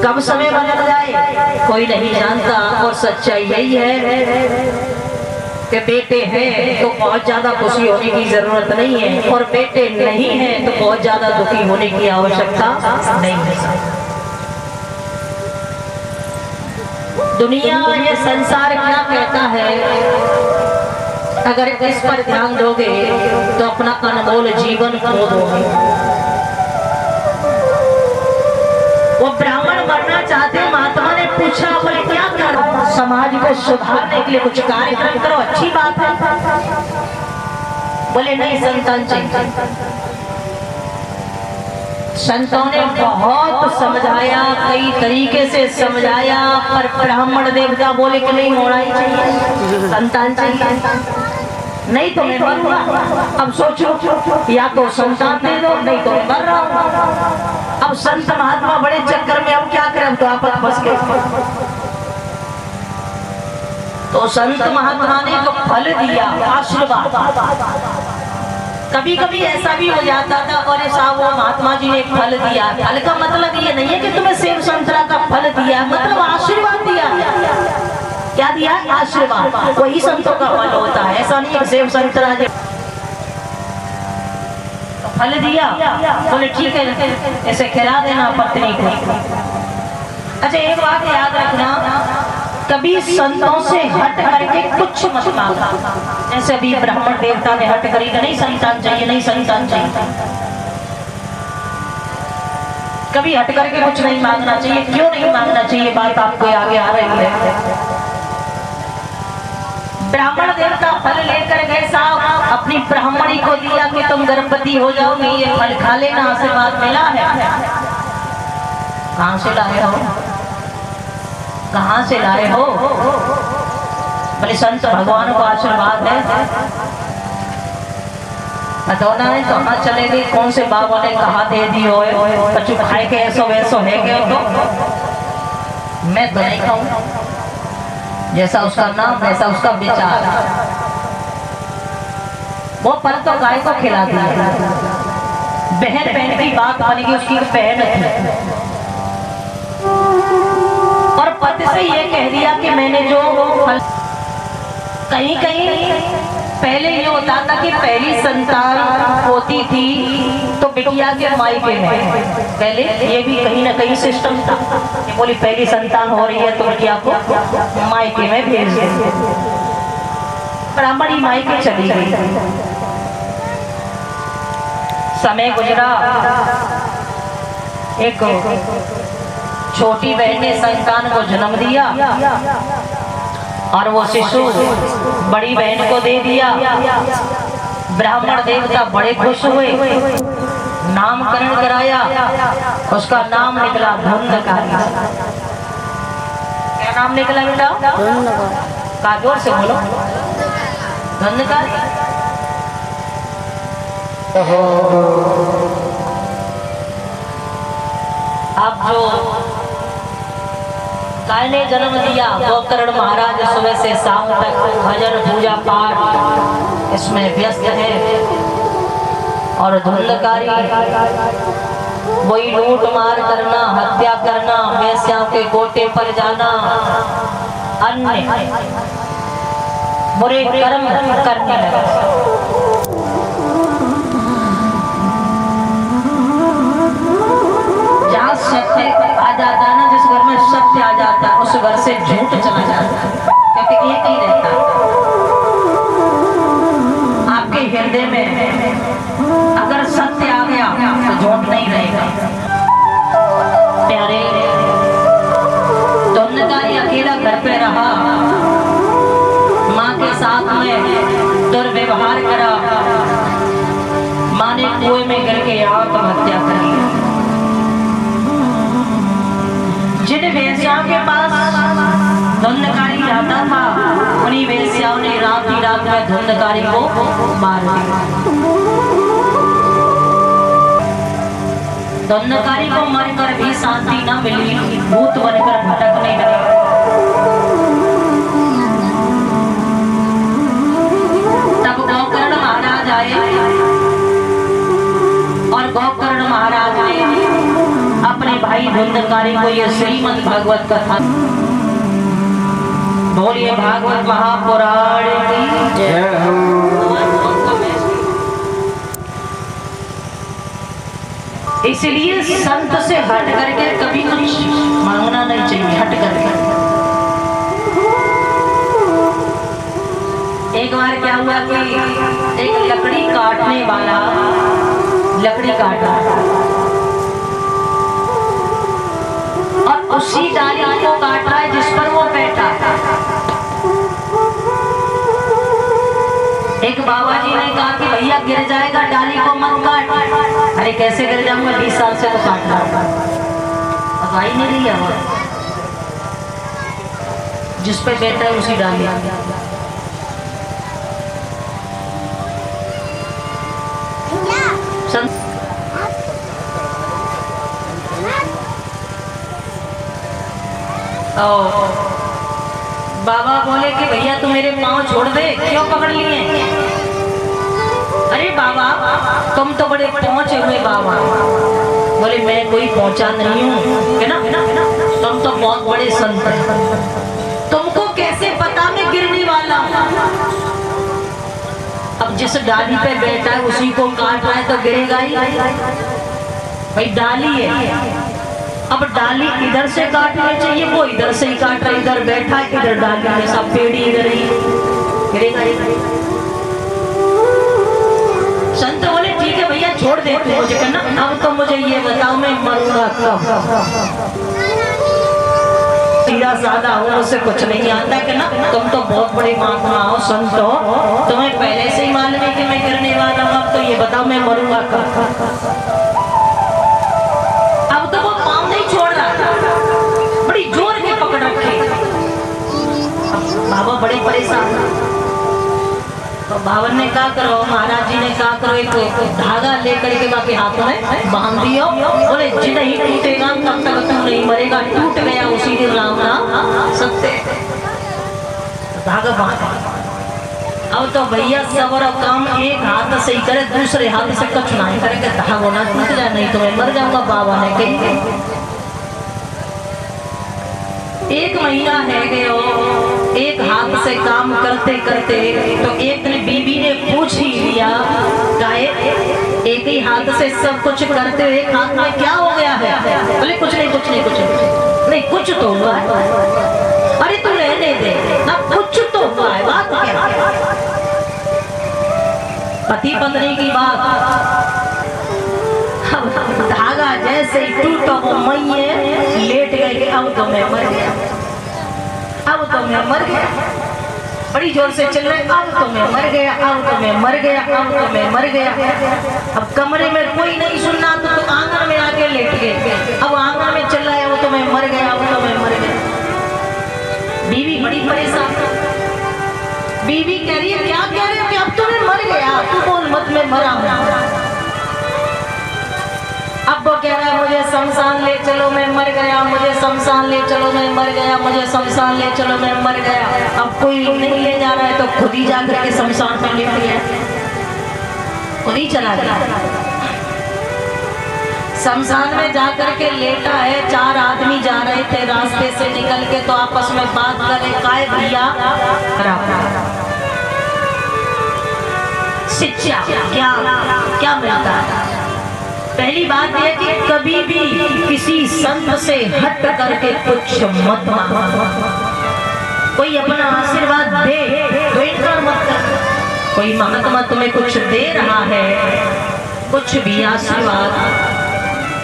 कब समय बदल जाए कोई नहीं जानता, और सच्चाई यही है कि बेटे हैं तो बहुत ज्यादा खुशी होने की जरूरत नहीं है, और बेटे नहीं है तो बहुत ज्यादा दुखी होने की आवश्यकता नहीं है। दुनिया, ये संसार क्या कहता है, अगर इस पर ध्यान दोगे तो अपना अनमोल जीवन खो दोगे। वो ब्राह्मण बनना चाहते, महात्मा ने पूछा, बोले क्या करो? समाज को सुधारने के लिए कुछ कार्यक्रम करो, अच्छी बात है। बोले नहीं, संतान चाहिए। संतों ने बहुत समझाया, कई तरीके से समझाया, पर ब्राह्मण देवता बोले कि नहीं, होना ही चाहिए, संतान चाहिए, नहीं तो मैं मरूंगा। अब सोचो, या तो संतान दे दो, नहीं तो मैं मर रहा हूं। अब संत महात्मा बड़े चक्कर में, अब क्या करें, तो आप फंस गए। तो संत महात्मा ने जो फल दिया, आशीर्वाद, कभी कभी ऐसा भी हो जाता था, और ऐसा वो महात्मा जी ने फल दिया। फल का मतलब ये नहीं है कि तुम्हें सेब संतरा का फल दिया, मतलब आशीर्वाद दिया। क्या दिया? आशीर्वाद। वही संतों का फल होता है, ऐसा नहीं है सेब संतरा फल दिया, बोले ठीक है ऐसे खिला देना पत्नी को। अच्छा, एक बात याद रखना, कभी संतों से हट करके कुछ मत मांगना। जैसे अभी ब्राह्मण देवता ने हट करी, नहीं संतान चाहिए, नहीं संतान चाहिए। कभी हट करके कुछ नहीं मांगना चाहिए। क्यों नहीं मांगना चाहिए, बात आपको आगे आ रही है। ब्राह्मण देवता फल लेकर गए साहब, अपनी ब्राह्मणी को दिया कि तुम गर्भवती हो जाओगे, ये फल खा लेना, आशीर्वाद मिला है। कहां से लाए हो, कहां से लाए हो? बोले संत भगवान को आशीर्वाद है। बतौना है कहाँ चले गए, कौन से बाबा ने कहा दे दी हो, कछु खाए के ऐसो वैसो है गए तो मैं तो नहीं खाऊं, जैसा उसका नाम वैसा उसका विचार। वो फल तो गाय को खिला दिया। बहन बहन की बात बनेगी, उसकी बहन थी और पति से ये कह दिया कि मैंने जो फल, कहीं कहीं पहले ये होता था कि पहली संतान होती थी तो बिटिया के मायके में, पहले ये भी कहीं ना कहीं सिस्टम था कि बोली पहली संतान हो रही है तो बिटिया को मायके में भेज दे। ब्राह्मणी मायके चली गई, समय गुजरा, एक छोटी बहन ने संतान को जन्म दिया और वो शिशु बड़ी बहन को दे दिया। ब्राह्मण देवता बड़े खुश हुए, नामकरण कराया, उसका नाम निकला धुंधकारी। क्या नाम निकला बेटा? का जोर से बोलो, धुंधकारी। आप जो गाय ने जन्म दिया, गोकर्ण महाराज सुबह से शाम तक भजन पूजा पाठ इसमें व्यस्त है। और धुंधकारी वही लूट मार करना, हत्या करना, वेश्याओं के गोटे पर जाना, अन्य बुरे कर्म करने लगा। जहाँ सत्य आ जाता है ना, जिस घर में सत्य आ जाता है उस घर से झूठ चला जाता है, क्योंकि एक ही रहता है। आपके हृदय में अगर सत्य आ गया तो झूठ नहीं रहेगा। प्यारे, धुंधकारी अकेला घर पे रहा, माँ के साथ में दुर्व्यवहार करा, माँ ने कुएं में गिर के आत्महत्या कर ली। जिन वेश्याओं के पास धुंधकारी जाता था, उन्हीं वेश्याओं ने रात ही रात में धुंधकारी को मार दिया। धुंधकारी को मरकर भी शांति न मिली, भूत बनकर भटकने लगे। तब गोकर्ण महाराज आए और गोकर्ण महाराज ने अपने भाई धुंधकारी को ये श्रीमद् भागवत कथा, बोलिए भागवत महापुराण की जय। इसलिए संत से हट करके कभी कुछ मांगना नहीं चाहिए, हट करके। एक बार क्या हुआ कि एक लकड़ी काटने वाला लकड़ी काट रहा और उसी डाली को काट रहा है जिस पर वो बैठा। एक बाबा जी ने कहा कि भैया गिर जाएगा, डाली को मत काट। अरे कैसे गिर जाऊंगा, 20 साल से तो काट रहा, अब आई नहीं लिया जिस पे बैठा है उसी डाली। बाबा बोले कि भैया तू मेरे पाँव छोड़ दे, क्यों पकड़ लिए? अरे बाबा तुम तो बड़े पहुंचे हुए बाबा। बोले मैं कोई पहुंचा नहीं हूँ, है ना, तुम तो बहुत बड़े संत हैं, तुमको कैसे पता मैं गिरने वाला हूँ? अब जिस डाली पे बैठा है उसी को काट रहा है तो गिरेगा ही भाई, डाली है। अब डाली इधर से काटनी चाहिए, वो इधर से ही काट रहा है, इधर बैठा है इधर डाली है, सब पेड़ इधर ही गिरेगा। संत बोले ठीक है भैया छोड़ दे तू मुझे, कहना अब तो मुझे मुझे ये बताओ मैं मरूंगा कब? सीधा साधा हूँ, मुझसे कुछ नहीं आता कि ना तुम तो बहुत बड़े महात्मा हो, संत हो, तुम्हें पहले से ही मालूम है कि मैं गिरने वाला हूँ। अब तो ये बताओ मैं मरूंगा कब? अब तो वो पाँव नहीं छोड़ रहा, बड़ी जोर के पकड़ रखे। बाबा बड़े परेशान। तो बावन ने कहा करो, महाराज जी ने कहा करो, एक धागा लेकर के बाकी हाथों में बांध दियो, बोले जी नहीं टूटेगा तब तक तू नहीं मरेगा। टूट गया उसी दिन राम नाम सत्य, धागा बांध। अब तो भैया सबर काम एक हाथ से ही करे, दूसरे हाथ से कछ ना करे, धागो ना टूट जाए नहीं तो मैं मर जाऊंगा। बाबा ने कही 1 महीना है गयो, एक हाथ से काम करते करते तो एक दिन बीबी ने पूछ ही लिया, गाय एक ही हाथ से सब कुछ करते हुए एक हाथ में क्या हो गया है? बोले कुछ नहीं कुछ नहीं कुछ नहीं, नहीं कुछ तो हुआ है। अरे तू रहने दे ना, कुछ तो हुआ है, बात क्या है? पति पत्नी की बात। धागा जैसे ही टूटा वो मैये लेट गए, अब तो मैं मर गया, अब तो मैं मर गया। बड़ी जोर से चल रहे, अब तो मैं मर गया, अब तो मैं मर गया, अब तो मैं मर गया। अब कमरे में कोई नहीं सुनना तो आंगन में आके लेट गए। अब आंगन में चल रहा है, वो तो मैं मर गया, अब तो मैं मर गया। बीवी बड़ी परेशान। बीवी कह रही है क्या कह रहे हो कि अब तो मैं मर गया? तू बोल मत, मैं मरा हूं। अब वो कह रहा है मुझे शमशान ले चलो, मैं मर गया, मुझे शमशान ले चलो, मैं मर गया, मुझे शमशान ले चलो, मैं मर गया। अब कोई नहीं ले जा रहा है तो खुद ही जाकर के शमशान में लेट गया, खुद ही चला गया। शमशान में जाकर के लेटा है। 4 आदमी जा रहे थे रास्ते से निकल के, तो आपस में बात कर रहे, काय भैया शिक्षा क्या मिलता है? पहली बात यह कि कभी भी किसी संत से हट करके कुछ मत मांगो। कोई अपना आशीर्वाद दे तो इनकार मत कर। कोई महात्मा तुम्हें कुछ दे रहा है, कुछ भी आशीर्वाद,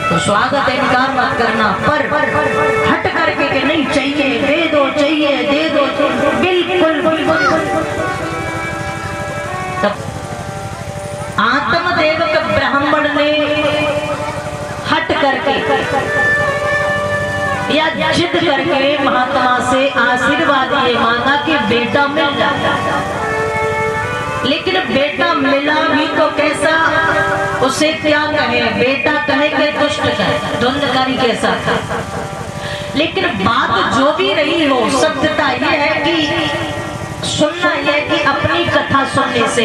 तो स्वागत इनकार मत करना। पर हट करके के नहीं चाहिए, दे दो, चाहिए दे दो, बिल्कुल बिल्कुल। आत्मदेव ब्राह्मण ने हट करके या जिद करके महात्मा से आशीर्वाद ये मांगा कि बेटा मिल जाता, लेकिन बेटा मिला भी तो कैसा, उसे क्या कहे? बेटा कहे कि दुष्ट कहे, धुंधकारी कैसा था। लेकिन बात जो भी रही हो, सत्यता ये है कि सुनना यह कि अपनी कथा सुनने से,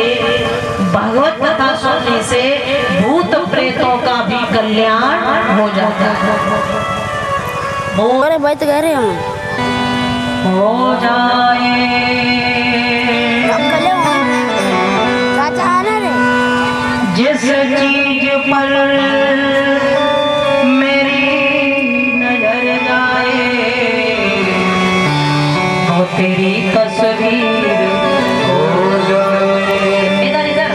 भगवत कथा सुनने से भूत प्रेतों का भी कल्याण हो जाता है। अरे बैठ गए रे हम हो जाए जिस चीज पर मेरी नजर जाए, वो तेरी तस्वीर हो जाए। इधर इधर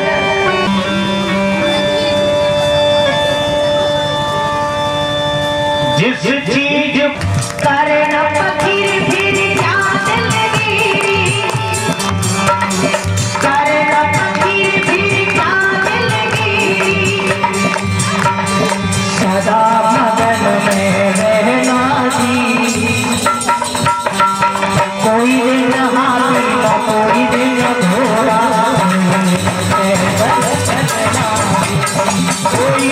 जिस चीज करना फकीर फिर याद लगी, करना फकीर फिर याद लगी, सदा मगन में रहना जी। कोई दिन हाथी का कोई दिन घोड़ा, कोई दिन हाथी का कोई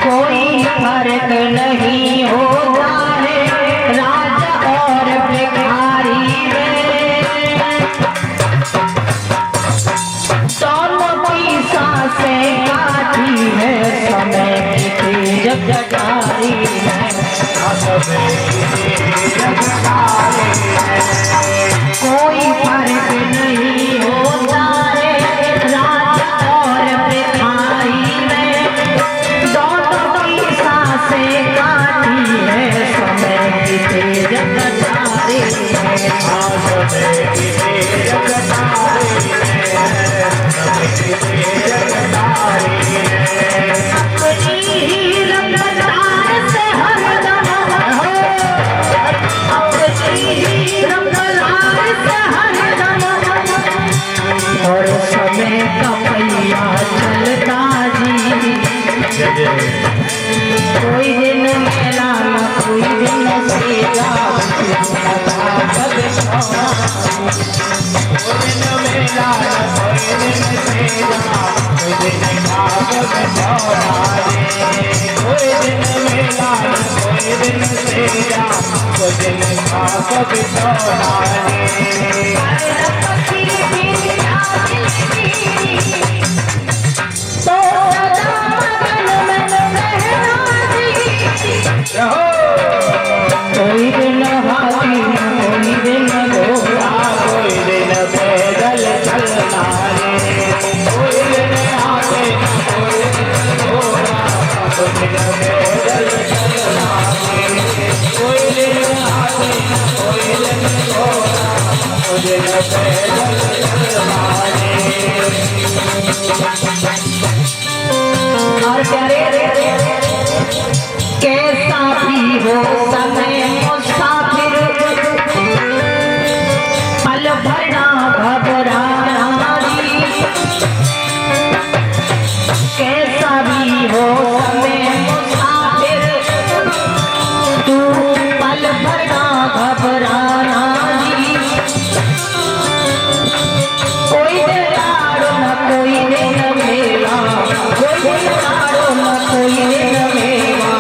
कोई फर्क नहीं होता है राजा और भिखारी में, दोनों की सांसें काटी है समय की तेज जगारी है। कोई फर्क नहीं होता है राजा और भिखारी में, दोनों की सांसें काटी है समय की तेज जगारी अपनी ही रफ्तार से हरदम और समय का पहिया चलता जी, कोई दिन मेला न कोई दिन सेवा, कोई दिन हाथी कोई दिन घोड़ा, कोई दिन पैदल चलना रे, कोई दिन हाथी कोई दिन घोड़ा, कोई दिन पैदल चलना रे, कोई दिन हाथी कोई दिन घोड़ा, कोई दिन पैदल चलना रे। और प्यारे कैसा भी हो समय मुसाफिर, पल भर ना घबराना जी, कैसा भी हो समय मुसाफिर, तू पल भर ना घबराना जी, कोई दिन लाड़ो न कोई दिन मेला, कोई दिन लाड़ो न कोई दिन मेला,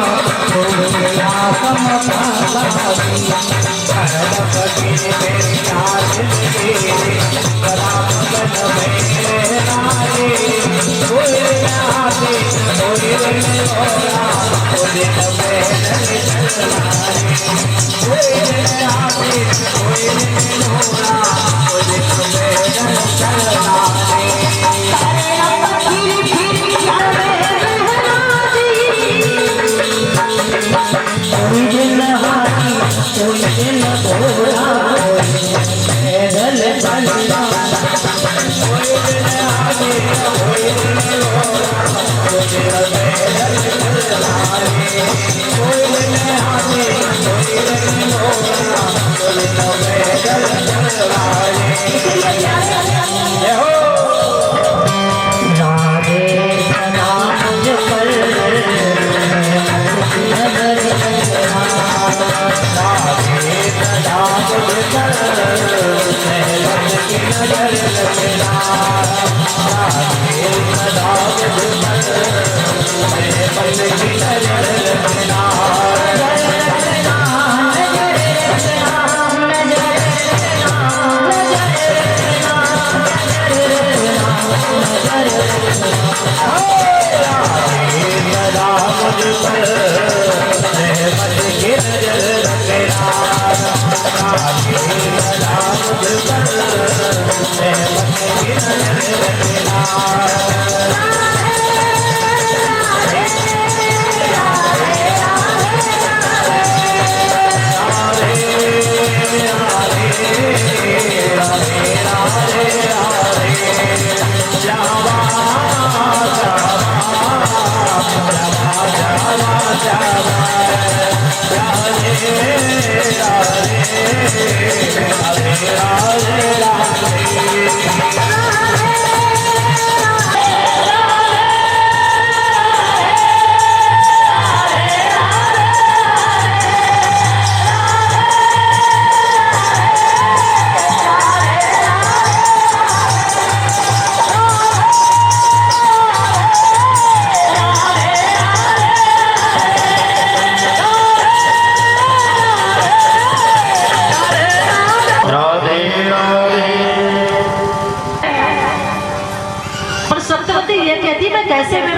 राधे राधे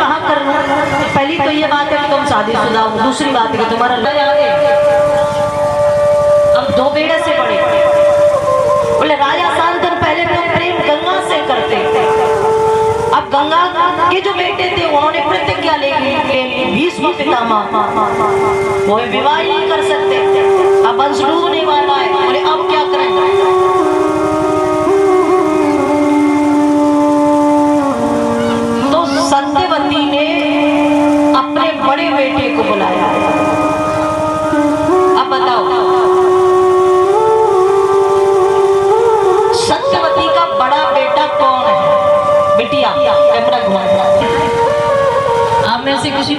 कहा कर लूं? पहली तो ये बात है कि तुम शादीशुदा हो, दूसरी बात है कि तुम्हारा लड़का आगे अब 2 बेड़े से बड़े। बोले राजा शांतनु पहले तो प्रेम गंगा से करते, अब गंगा के जो बेटे थे उन्होंने प्रतिज्ञा ले ली भीष्म पितामह वो विवाह ही नहीं कर सकते, अब वंश डूबने वाला है। बोले अब क्या करें? तो सत्यवती ने अपने बड़े बेटे को बुलाया। अब बताओ सत्यवती का बड़ा बेटा कौन है? बिटिया कैमरा घुमा आप में से किसी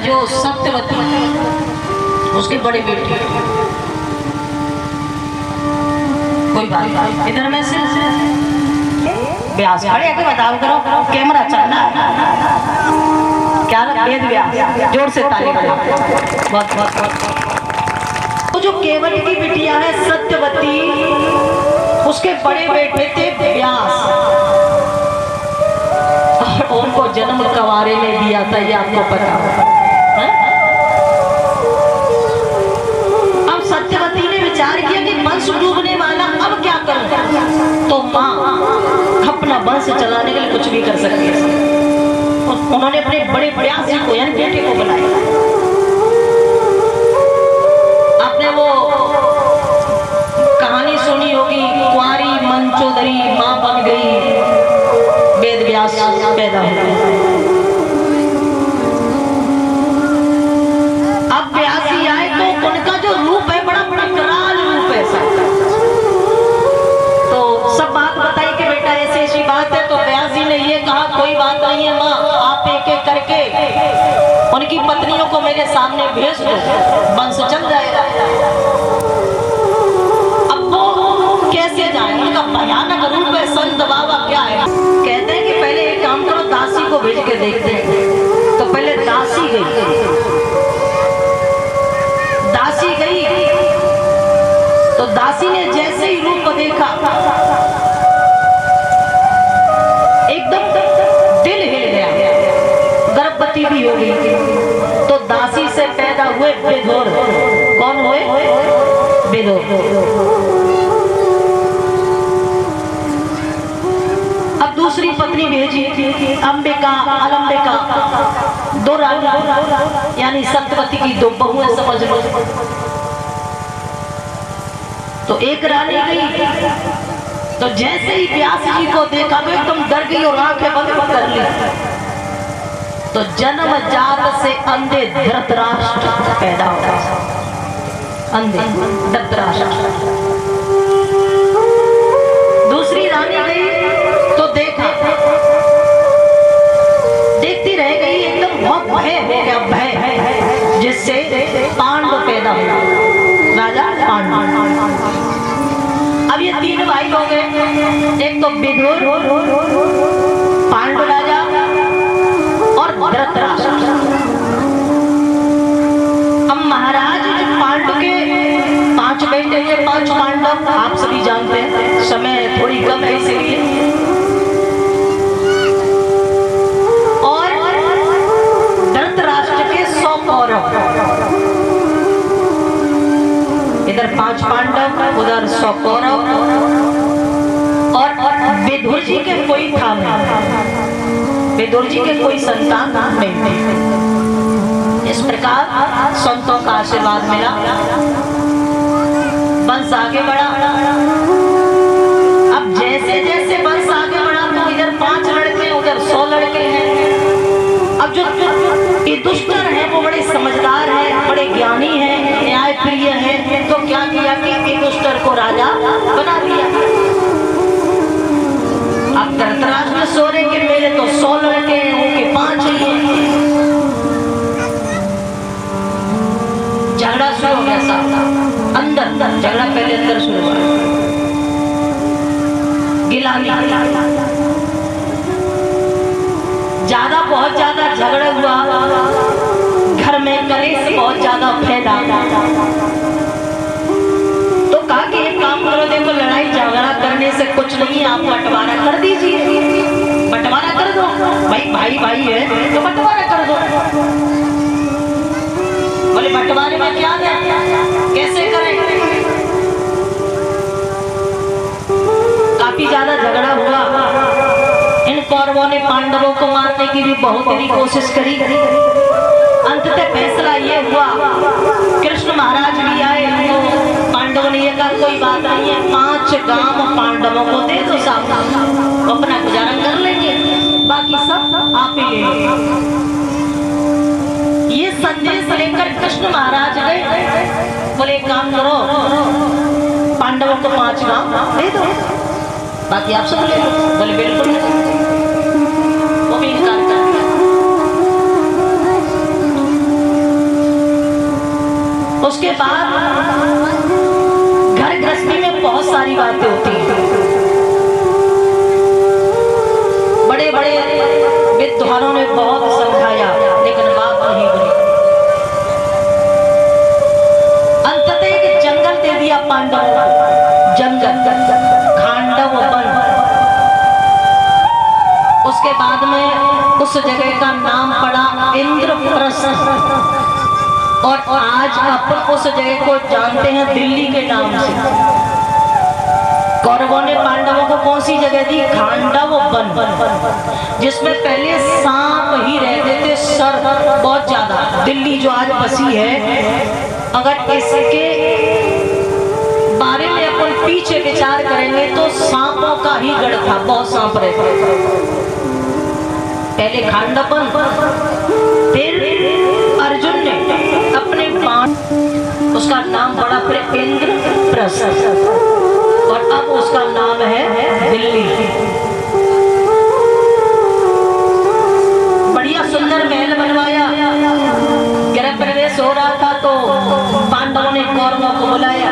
जो सत्यवती उसके बड़े बेटे कोई बात नहीं, इधर में से व्यास खड़े आके बताओ करो, कैमरा चलना है क्या? वेद व्यास, जोर से ताली बजाओ। बहुत बहुत तो जो केवट की बिटिया है सत्यवती, उसके बड़े बेटे थे व्यास और उनको जन्म कवारे ने दिया था, ये आपको पता है? अब सत्यवती ने विचार किया कि वंश डूबने वाला, अब क्या करूं? तो माँ अपना वंश चलाने के लिए कुछ भी कर सकती है। उन्होंने अपने बड़े व्यास जी को यानी बेटे को बुलाया। आपने वो कहानी सुनी होगी, कुंवारी मंचोदरी मां बन गई, वेद व्यास पैदा हो गए। अब व्यास जी आए तो उनका जो रूप है बड़ा बड़ा कराल रूप है सब। तो सब बात बताई कि बेटा ऐसी ऐसी बात है। तो व्यास जी ने ये कहा कोई बात नहीं है माँ, आप एक एक करके उनकी पत्नियों को मेरे सामने भेज दो, वंश चल जाएगा। अब वो कैसे जाए? उनका भयानक रूप है, संत बाबा क्या है? कहते हैं कि पहले एक काम करो, दासी को भेज के देखते हैं। तो पहले दासी गई, दासी गई तो दासी ने जैसे ही रूप देखा एकदम दिल हिल गया, गर्भवती भी हो गई। तो दासी से पैदा हुए विदुर। कौन हुए? विदुर। अब दूसरी पत्नी भेजी अंबिका, अलंबिका, 2 रानी यानी सत्यवती की 2 बहुएं समझ लो। तो एक रानी गई तो जैसे ही व्यास जी को देखा तो एकदम डर गई और आंखें बंद कर ली। तो जन्म जात से अंधे धृतराष्ट्र पैदा हो गए। अंधे धृतराष्ट्र। दूसरी रानी गई तो देखा, देखती रह गई, एकदम बहुत भय हो गया, भय जिससे पांडव पैदा हुआ, राजा पांडव। अब ये 3 भाई हो गए, एक तो विदुर, पांडव राजा और धृतराष्ट्र। अब महाराज पांडव के 5 बेटे थे, 5 पांडव, आप सभी जानते हैं, समय थोड़ी कम है इसलिए। और धृतराष्ट्र के 100 कौरव, इधर 5 पांडव, उधर 100 कौरव। और विदुर जी के कोई था नहीं, विदुर जी के कोई संतान नहीं थे। इस प्रकार संतों का आशीर्वाद मिला, वंश आगे बढ़ा। अब जैसे जैसे वंश आगे बढ़ा तो इधर 5 लड़के, उधर 100 लड़के हैं। अब जो ये दुष्कर है वो बड़े समझदार है, बड़े ज्ञानी है, न्याय प्रिय है। तो क्या किया कि ये दुष्कर को राजा बना दिया। अब धृतराष्ट्र सोरे के मेरे तो 100 लड़के हैं, उनके 5 ही हैं। झगड़ा शुरू हो गया साथ अंदर, झगड़ा पहले अंदर शुरू हुआ, गिलानी। ज्यादा बहुत ज्यादा झगड़ा हुआ, घर में कलेश बहुत ज्यादा फैला। तो कहा कि एक काम करो, देखो लड़ाई झगड़ा करने से कुछ नहीं है, आप बंटवारा कर दीजिए, बंटवारा कर दो भाई, भाई भाई है तो बंटवारा कर दो। बोले बंटवारे में क्या है, कैसे करें? काफी ज्यादा झगड़ा हुआ। इन कौरवों ने पांडवों को मारने की भी बहुत बड़ी कोशिश करी। अंततः फैसला ये हुआ, कृष्ण महाराज भी आए तो पांडवों ने ये कहा कोई बात नहीं है, 5 गांव पांडवों को दे दो, साहब अपना गुजारा कर लेंगे, बाकी सब आप ही ले लो। ये संदेश लेकर कृष्ण महाराज गए, बोले काम करो, पांडवों को 5 गांव दे दो, बाकी आप सब ले लो। बोले बिल्कुल, वो भी इनकार कर दिया। उसके बाद घर गृहस्थी में बहुत सारी बातें होती हैं, बड़े बड़े विद्वानों ने बहुत समझाया लेकिन बात नहीं बनी। अंततः एक जंगल दे दिया पांडवों को, जंगल खांडव वन। उसके बाद में उस जगह का नाम पड़ा इंद्रप्रस्थ, और आज अपन उस जगह को जानते हैं दिल्ली के नाम से। कौरवों ने पांडवों को कौन सी जगह दी? खांडव वन, जिसमें पहले सांप ही रहते थे, सर बहुत ज्यादा। दिल्ली जो आज बसी है, अगर इसके बारे में अपन पीछे विचार करेंगे तो सांपों का ही गढ़ था, बहुत सांप रहते थे पहले खांडवन। फिर अर्जुन ने अपने बाण, उसका नाम पड़ा फिर इंद्रप्रस्थ, और अब उसका नाम है दिल्ली। बढ़िया सुंदर महल बनवाया। गृह प्रवेश हो रहा था तो पांडवों ने कौरवों को बुलाया,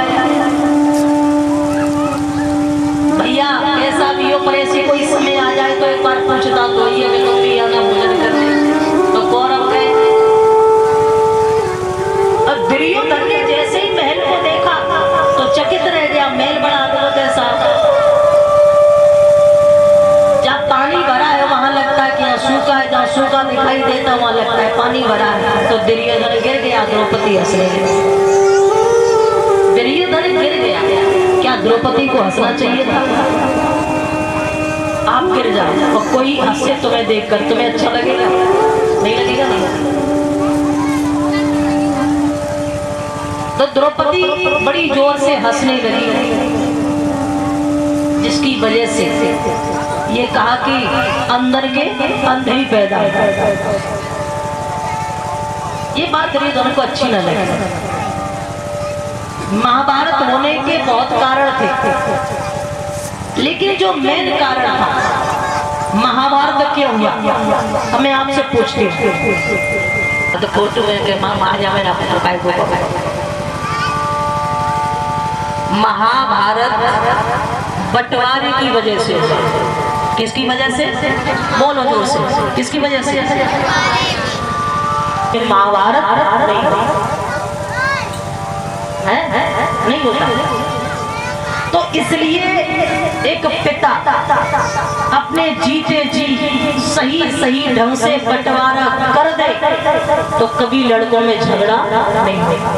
भैया कैसा भी हो पर ऐसी कोई समय आ जाए तो एक बार पूछता तो ये तुम भी आना भोजन करने। तो कौरव गए। अब दुर्योधन ने जैसे ही महल को देखा तो चकित रह गया, महल बड़ा अद्भुत है साहब। जब पानी भरा है वहां लगता है कि यहाँ सूखा है, जहाँ सूखा दिखाई देता वहां लगता है पानी भरा है। तो दुर्योधन गिर गया, द्रौपदी हंस रही। दुर्योधन गिर गया, क्या द्रौपदी को हंसना चाहिए था? आप गिर जाओ और कोई हंसे तुम्हें देखकर, तुम्हें अच्छा लगेगा? नहीं लगेगा ना। तो द्रौपदी बड़ी जोर से हंसने लगी, जिसकी वजह से ये कहा कि अंदर के अंधे ही पैदा। ये बात दुर्योधन को अच्छी न लगी। महाभारत होने के बहुत कारण थे, लेकिन जो मेन कारण था महाभारत क्यों हुआ, हमें आपसे पूछते हैं। तो फोटो में महाभारत बंटवारे की वजह से। किसकी वजह से? बोलो जोर से, किसकी वजह से? महाभारत नहीं होता। तो इसलिए एक पिता अपने जीते जी सही ढंग से बंटवारा कर दे तो कभी लड़कों में झगड़ा नहीं होगा।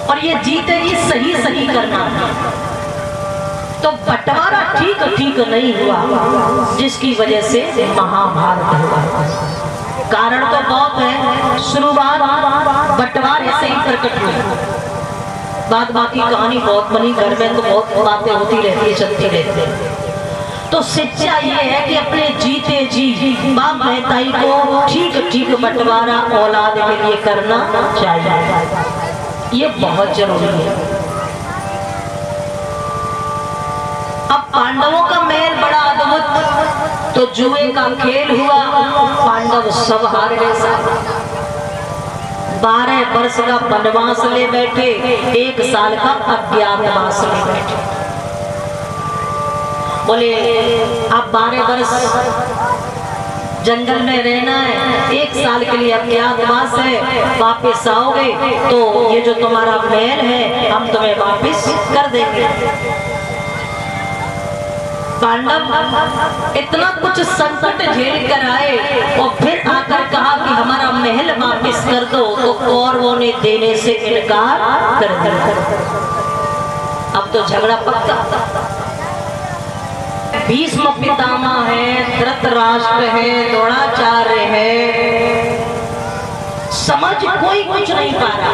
और ये जीते जी सही करना, तो बंटवारा ठीक नहीं हुआ, जिसकी वजह से महाभारत हुआ। कारण तो बहुत है, शुरुआत बंटवारे से ही प्रकट हुई। बात बाकी कहानी बहुत बनी, घर में तो बहुत बातें होती रहती है, चलती रहती है। तो शिक्षा ये है कि अपने जीते जी बाप महताई को ठीक बंटवारा औलाद के लिए करना चाहिए, ये बहुत जरूरी है। अब पांडवों का महल बड़ा अद्भुत, तो जुए का खेल हुआ, पांडव सब हार गए। 12 वर्ष का वनवास ले बैठे, 1 साल का अज्ञातवास ले बैठे। बोले आप 12 वर्ष जंगल में रहना है, 1 साल के लिए अज्ञातवास है, वापिस आओगे तो ये जो तुम्हारा महल है हम तुम्हें वापिस कर देंगे। पांडव इतना कुछ संकट झेल कर आए और फिर आकर कहा कि हमारा महल वापस कर दो, तो कौरवों ने देने से इनकार कर दिया। अब तो झगड़ा पक्का। भीष्म पितामह है, धृतराष्ट्र है, द्रोणाचार्य है, समझ कोई कुछ नहीं पा रहा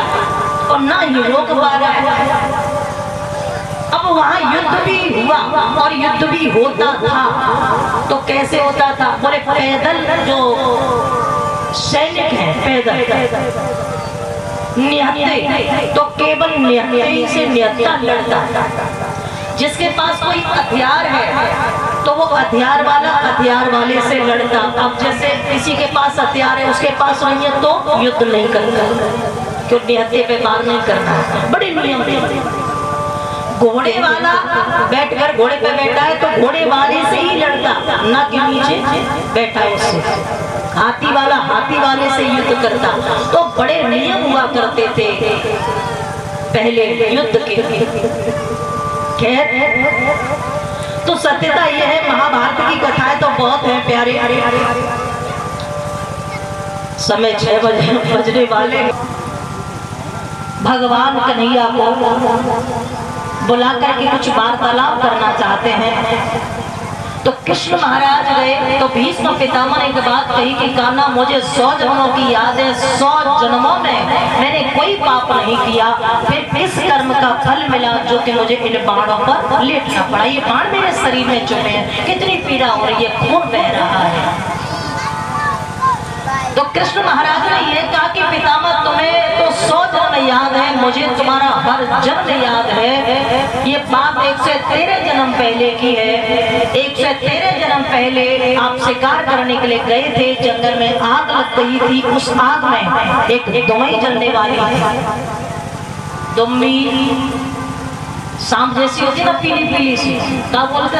और ना ही रोक पा रहा है। अब वहां युद्ध भी हुआ और युद्ध भी होता था, तो कैसे होता था? बोले पैदल जो सैनिक हैं, पैदल निहत्थे, तो केवल निहत्थे से निहत्था लड़ता। जिसके पास कोई हथियार है तो वो हथियार वाला हथियार वाले से लड़ता। अब जैसे किसी के पास हथियार है, उसके पास नहीं है तो युद्ध नहीं करता, क्यों? निहत्थे पे बात नहीं करना। बड़े नियम थे। घोड़े वाला बैठकर घोड़े पे बैठा है तो घोड़े वाले से ही लड़ता, ना कि नीचे बैठा है उससे। हाथी वाला हाथी वाले से युद्ध करता। तो बड़े नियम हुआ करते थे पहले युद्ध के। खैर, तो सत्यता यह है, महाभारत की कथाएं तो बहुत है प्यारे। समय 6 बजने वाले। भगवान कन्हैया को बुला करके कुछ वार्तालाप करना चाहते हैं। तो कृष्ण महाराज गए तो भीष्म पितामह ने एक बात कही कि कान्हा, मुझे 100 जन्मों की याद है, 100 जन्मों में मैंने कोई पाप नहीं किया, फिर किस कर्म का फल मिला जो कि मुझे इन बाणों पर लेटना पड़ा? ये बाण मेरे शरीर में चुभे हैं, कितनी पीड़ा हो रही है, खून बह रहा है। तो कृष्ण महाराज ने यह कहा कि पितामह, तुम्हें तो 100 जन्म याद है, मुझे तुम्हारा हर जन्म याद है। ये बात 113 जन्म पहले की है। 113 जन्म पहले आप शिकार करने के लिए गए थे, जंगल में आग लग गई थी, उस आग में एक दुमई जलने वाली थी। दुम्बी सांप जैसी होती है ना, पीली पीली सी, क्या बोलते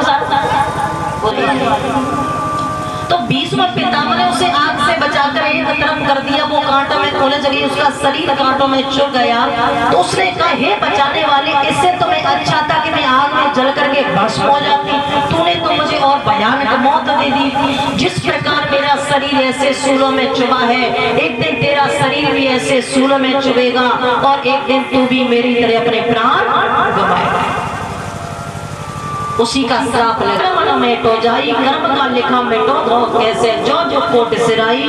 बोलिए। तो भीष्म पितामह ने उसे आग से बचाकर एक तरफ कर दिया, वो कांटों में उलझ गई, उसका शरीर कांटों में चुभ गया। तो उसने कहा, हे बचाने वाले, इससे तुम्हें अच्छा था कि मैं आग में जल करके भस्म हो जाती, तूने तो मुझे और भयानक मौत दे दी। जिस प्रकार मेरा शरीर ऐसे सूलों में चुभा है, एक दिन तेरा शरीर भी ऐसे सूलों में चुभेगा और एक दिन तू भी मेरी तरह अपने प्राण गंवाएगा। उसी का श्राप लगा, मन मेटो जाई, कर्म का लिखा मेटो धो कैसे, जो जो कोट सिराई।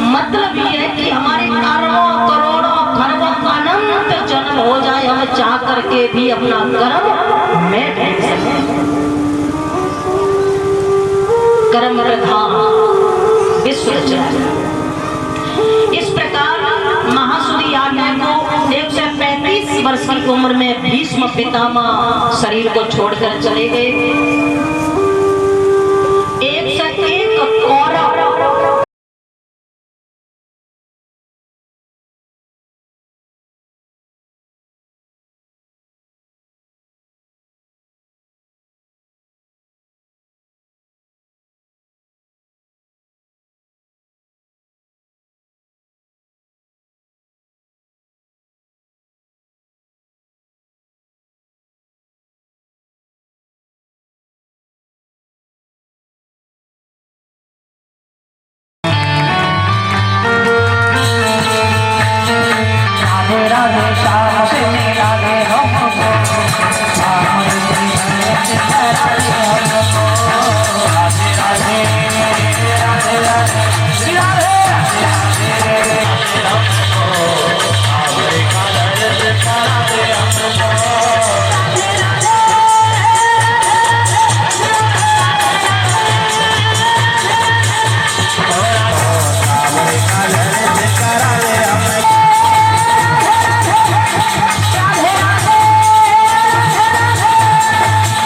मतलब ये है कि हमारे कर्मों करोड़ों खरबों का अनंत जन्म हो जाए, हम चाह करके भी अपना कर्म मेट नहीं सकते। कर्म प्रधान विश्व रचना। इस प्रकार महासुरी आज्ञा को 135 वर्ष की उम्र में भीष्म पितामह शरीर को छोड़कर चले गए। 101 कौरव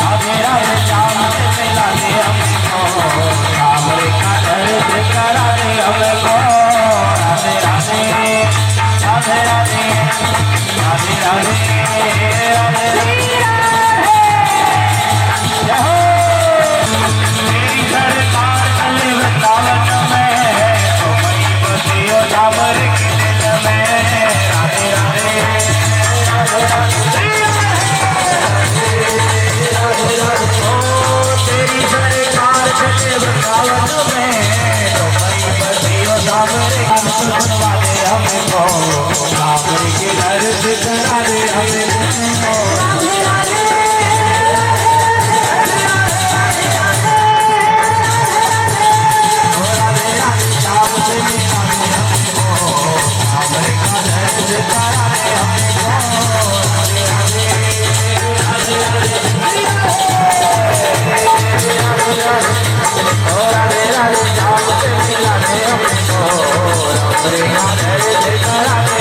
राधे राधे श्याम हमको, राम के दर्द करा दे हमको। राधे राधे